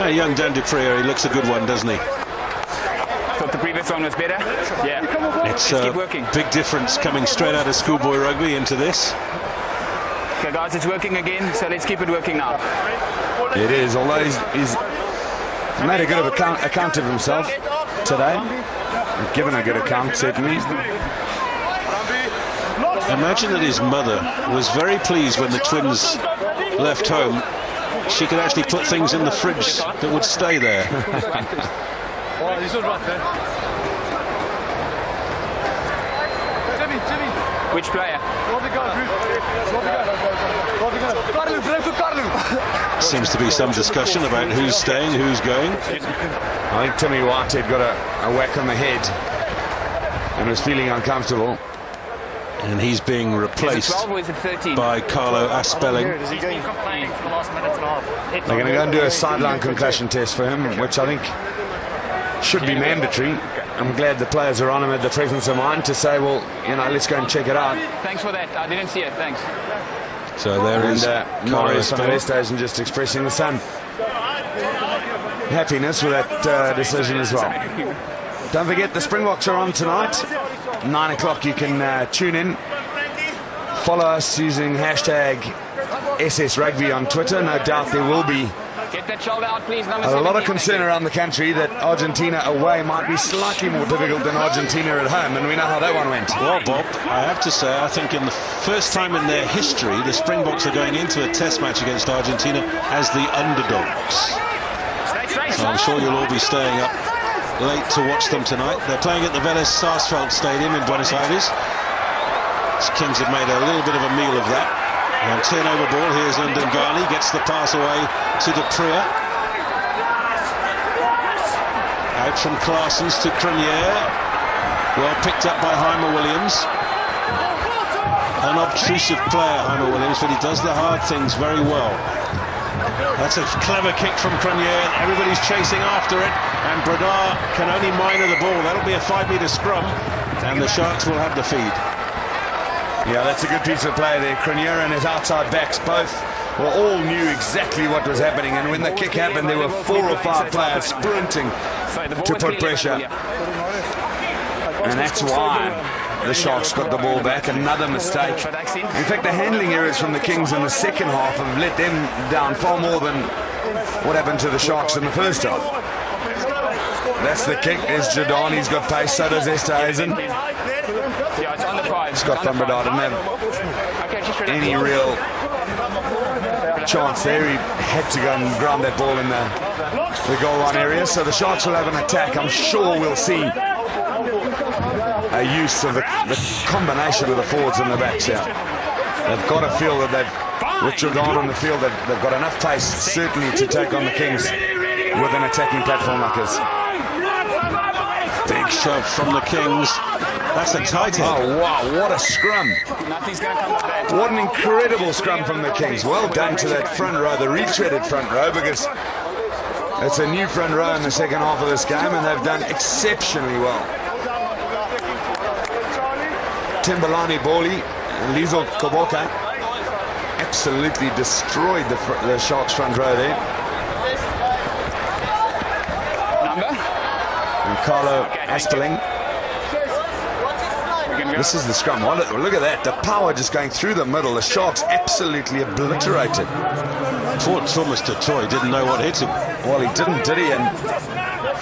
Young Dan Dupree, he looks a good one, doesn't he? Thought the previous one was better. Yeah. It's keep working. Big difference coming straight out of schoolboy rugby into this. Okay, guys, it's working again, so let's keep it working now. It is, although he's made a good account of himself today. Given a good account, certainly. Imagine that his mother was very pleased when the twins left home. She could actually put things in the fridge that would stay there. Which player? Seems to be some discussion about who's staying, who's going. I think Timmy Whitehead got a whack on the head and was feeling uncomfortable. And he's being replaced by Carlo Aspelling. They're going to go and do a sideline concussion test for him, which I think should be mandatory. I'm glad the players are on him at the presence of mind to say, well, you know, let's go and check it out. Thanks for that. I didn't see it. Thanks. So there is Marius van der Westhuizen just expressing the same happiness with that decision as well. Don't forget the Springboks are on tonight. 9 o'clock you can tune in. Follow us using hashtag SS Rugby on Twitter. No doubt there will be Get that shoulder out, please. a lot of concern around the country that Argentina away might be slightly more difficult than Argentina at home, and we know how that one went. Well, Bob, I have to say, I think in the first time in their history, the Springboks are going into a test match against Argentina as the underdogs. So I'm sure you'll all be staying up late to watch them tonight. They're playing at the Vélez Sarsfield Stadium in Buenos Aires. The Kings have made a little bit of a meal of that. And turnover ball, here's Ndungani, gets the pass away to De Pria. Out from Claessens to Crenier. Well picked up by Heimer Williams. An obtrusive player, Heimer Williams, but he does the hard things very well. That's a clever kick from Crenier. Everybody's chasing after it, and Bradar can only minor the ball. That'll be a 5-metre scrum, and the Sharks will have the feed. Yeah, that's a good piece of play there. Crenier and his outside backs both all knew exactly what was happening, and when the kick happened there were 4 or 5 players sprinting to put pressure, and that's why the Sharks got the ball back. Another mistake. In fact, the handling errors from the Kings in the second half have let them down far more than what happened to the Sharks in the first half. That's the kick. There's Jordan, he's got pace, so does Esterhuizen. Scott van Bredar didn't have any real chance there. He had to go and ground that ball in the goal line area. So the Sharks will have an attack. I'm sure we'll see a use of the combination of the forwards and the backs here. They've got to feel that with Jordan on the field, they've got enough pace certainly to take on the Kings with an attacking platform like this. Big shove from the Kings. That's a tight head. Oh, wow, what a scrum. What an incredible scrum from the Kings. Well done to that front row, the retreaded front row, because it's a new front row in the second half of this game, and they've done exceptionally well. Timbalani Boli and Lizo Koboka absolutely destroyed the Sharks front row there. And Carlo Aspelling. This is the scrum. Look at that. The power just going through the middle. The Sharks absolutely obliterated. Poor Thomas du Toit didn't know what hit him. Well, he didn't, did he? And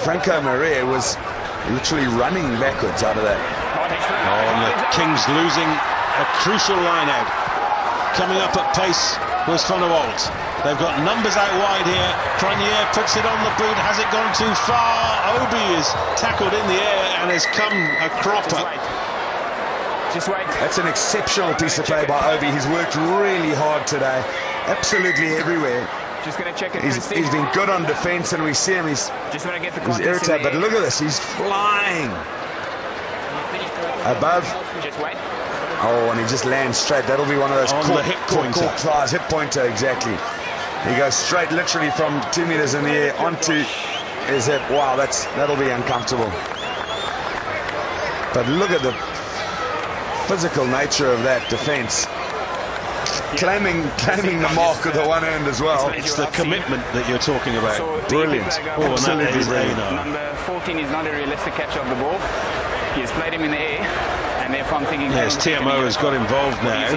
Franco Maria was literally running backwards out of that. Oh, and the Kings losing a crucial line out. Coming up at pace was Van der Walt. They've got numbers out wide here. Crenier puts it on the boot. Has it gone too far? Obi is tackled in the air and has come a cropper. Just wait. That's an exceptional piece of play by Obi. He's worked really hard today. Absolutely everywhere. Just going to check it. He's been good on defence, and we see him. He's irritated, but look at this. He's flying above. Just wait. Oh, and he just lands straight. That'll be one of those on the hip pointer. Flies, hip pointer, exactly. He goes straight, literally from 2 meters in the air onto his hip. Wow, that'll be uncomfortable. But look at the physical nature of that defence. Claiming the mark of the one end as well. It's the commitment that you're talking about. Brilliant. Absolutely brilliant. Number 14 is not a realistic catch of the ball. He's played him in the air, and therefore I'm thinking... Yes, TMO has got involved now.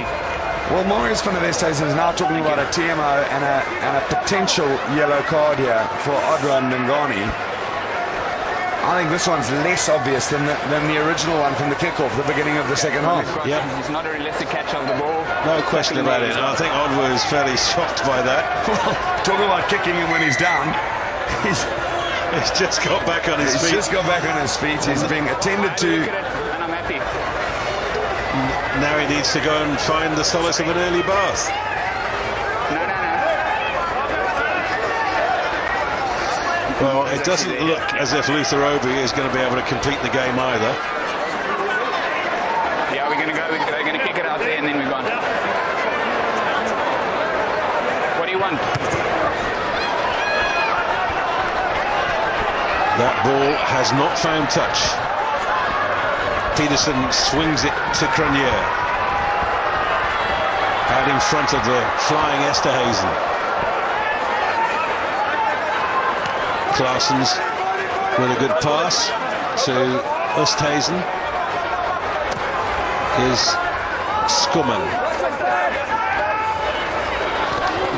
Well, Marius van der Westhuizen is now talking about a TMO and a potential yellow card here for Adrian Ndungani. I think this one's less obvious than the original one from the kickoff, the beginning of the second half. Yeah, it's not a realistic catch of the ball. No question about it. I think Odwa is fairly shocked by that. Talk about kicking him when he's down. He's just got back on his feet. He's just got back on his feet. He's being attended to. And I'm happy. Now he needs to go and find the solace of an early bath. Well, it doesn't look as if Luther Obi is going to be able to complete the game either. Yeah, we're going to kick it out there and then we're gone. What do you want? That ball has not found touch. Peterson swings it to Currie. Out in front of the flying Esterhuizen. Claessens with a good pass to Oosthuizen. Is Skummen.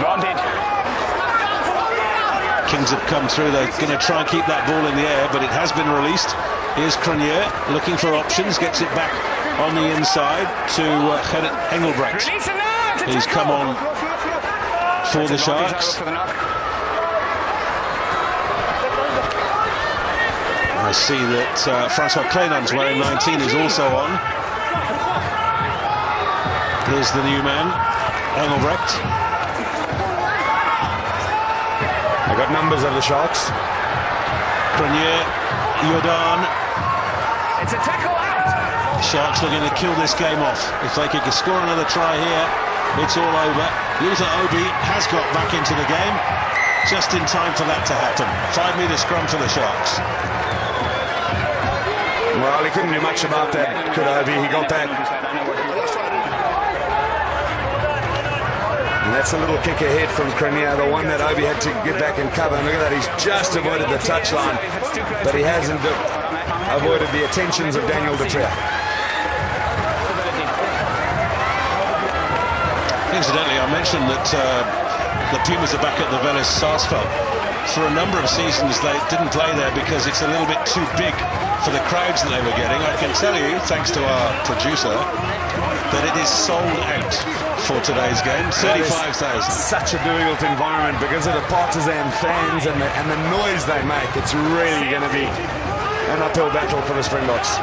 Granted. Kings have come through. They're going to try and keep that ball in the air, but it has been released. Here's Currie looking for options, gets it back on the inside to Gerrit Engelbrecht. He's come on for the Sharks. I see that Francois Kleinans, wearing 19, is also on. Here's the new man, Engelbrecht. I got numbers of the Sharks. Currie, Jordan. It's a tackle out. Sharks looking to kill this game off. If they could score another try here, it's all over. Luther Obi has got back into the game just in time for that to happen. 5-metre scrum for the Sharks. Well, he couldn't do much about that, could Obi? He got back. And that's a little kick ahead from Currie, the one that Obi had to get back and cover. And look at that, he's just avoided the touchline, but he hasn't avoided the attentions of Daniel de Treer. Incidentally, I mentioned that the Pumas are back at the Velis Sarsveld. For a number of seasons they didn't play there because it's a little bit too big for the crowds that they were getting. I can tell you, thanks to our producer, that it is sold out for today's game. 35,000. Such a difficult environment because of the partisan fans and the noise they make. It's really going to be an uphill battle for the Springboks.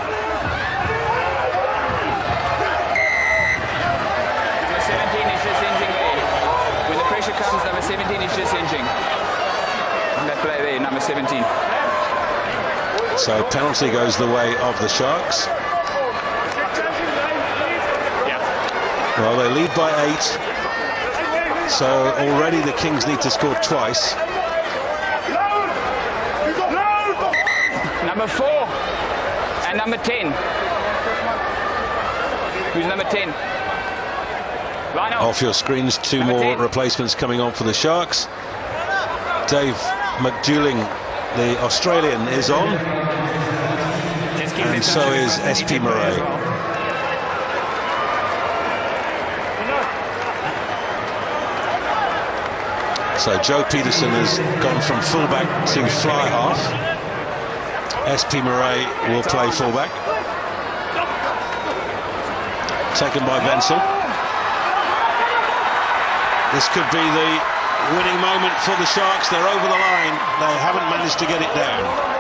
Number 17 is just inching there. When the pressure comes, number 17 is just inching. And that play there, number 17. So penalty goes the way of the Sharks. Well, they lead by 8. So already the Kings need to score twice. Number 4 and number 10. Who's number 10? Line up. Off your screens, 2 Number more 10. replacements coming on for the Sharks. Dave McDouling, the Australian, is on. And so is SP Murray. So Joe Peterson has gone from fullback to fly half. SP Murray will play fullback. Taken by Wenzel. This could be the winning moment for the Sharks. They're over the line. They haven't managed to get it down.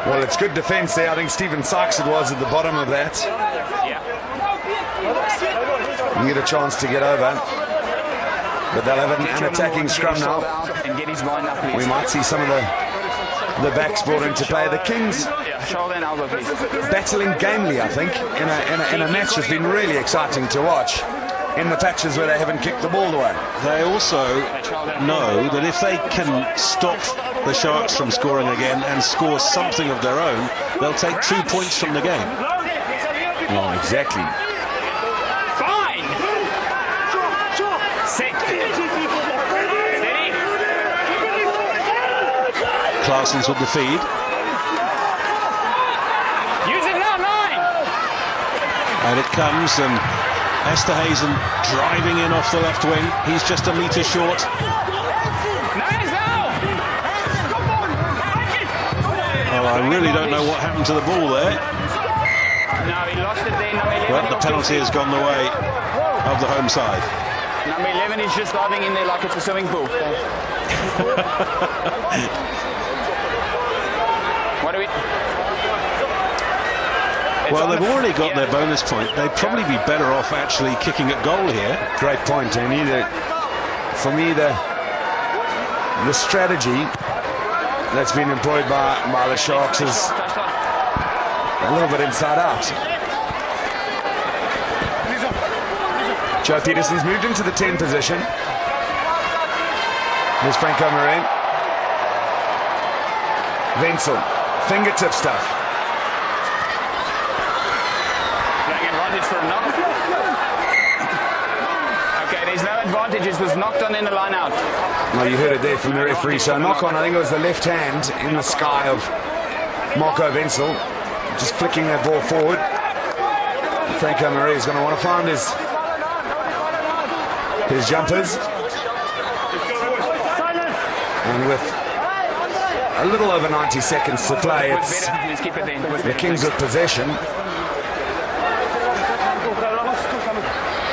Well, it's good defence there. I think Stephen Sykes it was at the bottom of that. You get a chance to get over. But they'll have an attacking scrum now. We might see some of the backs brought into play. The Kings battling gamely, I think, in a match that's been really exciting to watch. In the patches where they haven't kicked the ball away. They also know that if they can stop the Sharks from scoring again and score something of their own, they'll take 2 points from the game. Well, exactly. Fine. Set. Steady. Claessens with the feed. Use it now, 9. And it comes, and Esterhuizen driving in off the left wing. He's just a metre short. Nice now. Oh, I really don't know what happened to the ball there. No, he lost it there. Number 11. But the penalty has gone the way of the home side. Number 11 is just diving in there like it's a swimming pool. What do we... Well, they've already got their bonus point. They'd probably be better off actually kicking at goal here. Great point, Andy. For me, the strategy that's been employed by the Sharks is a little bit inside out. Joe Peterson's moved into the 10 position. Here's Franco Morin. Wenzel, fingertip stuff. Playing advantage for a knock. Okay, there's no advantage. It was knocked on in the line out. Well, you heard it there from the referee. So knock on, I think it was the left hand in the sky of Marco Wenzel. Just flicking that ball forward. Franco Morin is going to want to find his jumpers. And with a little over 90 seconds to play, it's the Kings with possession.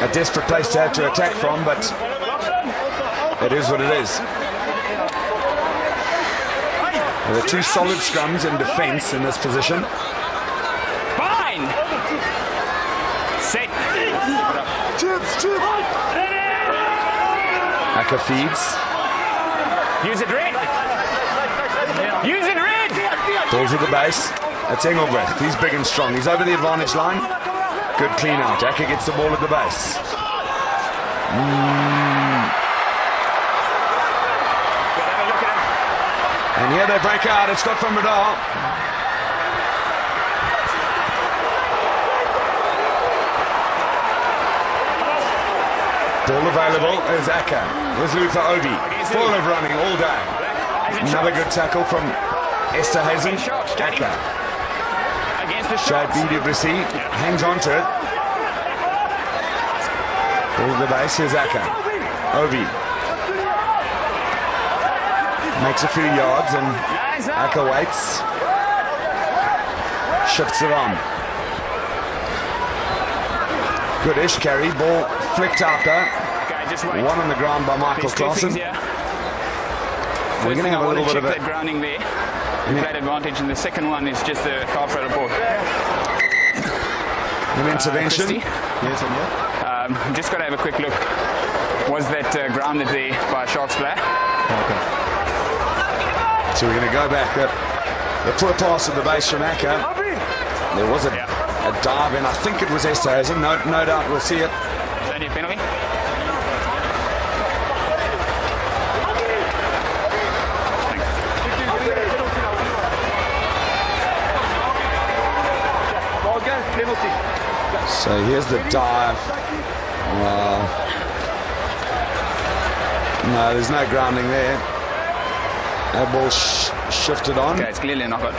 A desperate place to have to attack from, but it is what it is. There are two solid scrums in defence in this position. Fine! Set! Acker feeds. Use it red! Use it red! Balls at the base. That's Engelbrecht. He's big and strong. He's over the advantage line. Good clean out. Acker gets the ball at the base. And here they break out. It's Scott van Breda. Ball available is Acker. Here's Luther Obi. Full of running all day. Another good tackle from Esterhuizen. Acker. Shad BWC hangs on to it. Ball at the base. Here's Acker. Obi. Makes a few yards and Acker waits. Shifts it on. Goodish carry. Ball flicked out there. One on the ground by Michael Clausen. We're going to have a little bit of a grounding there. We played advantage, and the second one is just a foul play report. An intervention. Yes, Just got to have a quick look. Was that grounded there by a Sharks player? Okay. So we're going to go back. The poor pass at the base from Acker. There was a dive in. I think it was Esterhuizen. No doubt we'll see it. Is that your penalty? So here's the dive. No, there's no grounding there. That ball shifted on. Okay, it's clearly a knockout.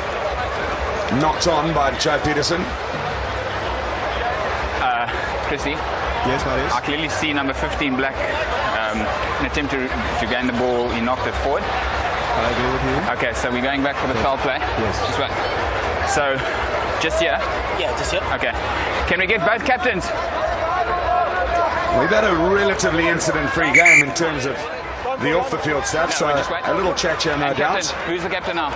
Knocked on by Joe Peterson. Chrissy, Yes, Marius. I clearly see number 15 Black. In attempt to gain the ball, he knocked it forward. I agree with you. Okay, so we're going back for the foul play. Yes. Just wait. So, just here. Yeah, just here. Okay. Can we get both captains? We've had a relatively incident-free game in terms of the off-the-field stuff, so just wait. a little chat here, no doubt. Captain, who's the captain now?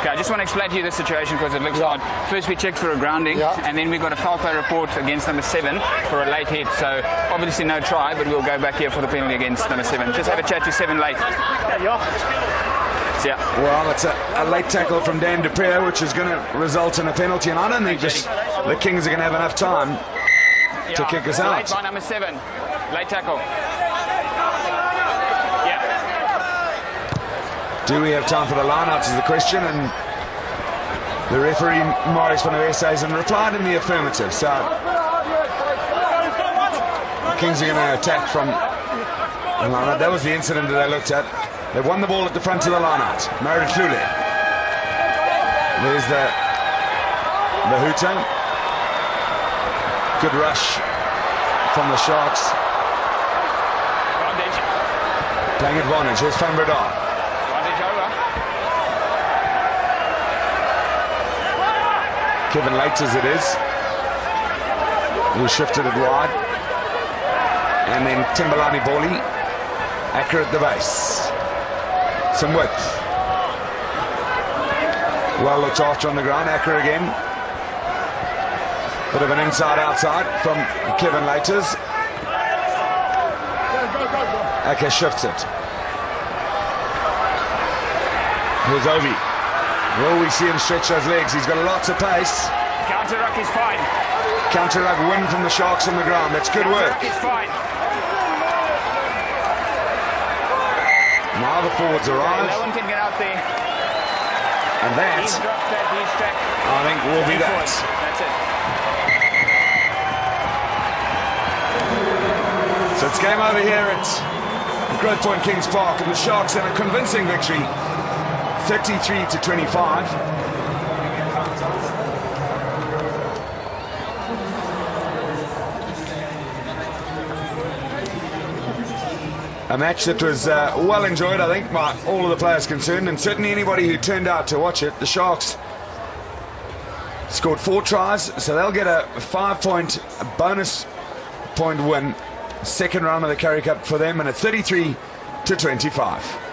Okay, I just want to explain to you the situation because it looks odd. First we checked for a grounding, and then we got a foul play report against number 7 for a late hit. So obviously no try, but we'll go back here for the penalty against number 7. Just have a chat to 7 late. Yeah. Well, it's a late tackle from Dan Dupre, which is going to result in a penalty, and I don't think the Kings are going to have enough time to kick us out. Late by number 7. Late tackle. Do we have time for the line-outs is the question, and the referee, Maurice van der Westhuizen, replied in the affirmative. So the Kings are going to attack from the line-out. That was the incident that they looked at. They won the ball at the front of the line-out. Marit Klule. There's the hooter. Good rush from the Sharks. Playing advantage. Here's Van Breda. Kevin Late as it is. He shifted it wide. And then Timbalani Bali. Acker at the base. Some width. Well looked after on the ground. Acker again. Bit of an inside-outside from Kevin Laters. Aka shifts it. Here's Ovi. Will we see him stretch those legs? He's got lots of pace. Counter ruck is fine. Counter ruck win from the Sharks on the ground. That's good Counter work. ruck is fine. Now the forwards arrive. No one can get out there. And that, He's dropped that, he's tracked. I think, will be that. That's it. So it's game over here at Growth Point Kings Park, and the Sharks in a convincing victory, 33-25. A match that was well enjoyed, I think, by all of the players concerned, and certainly anybody who turned out to watch it. The Sharks scored 4 tries, so they'll get a 5-point bonus point win. Second round of the Currie Cup for them, and it's 33-25.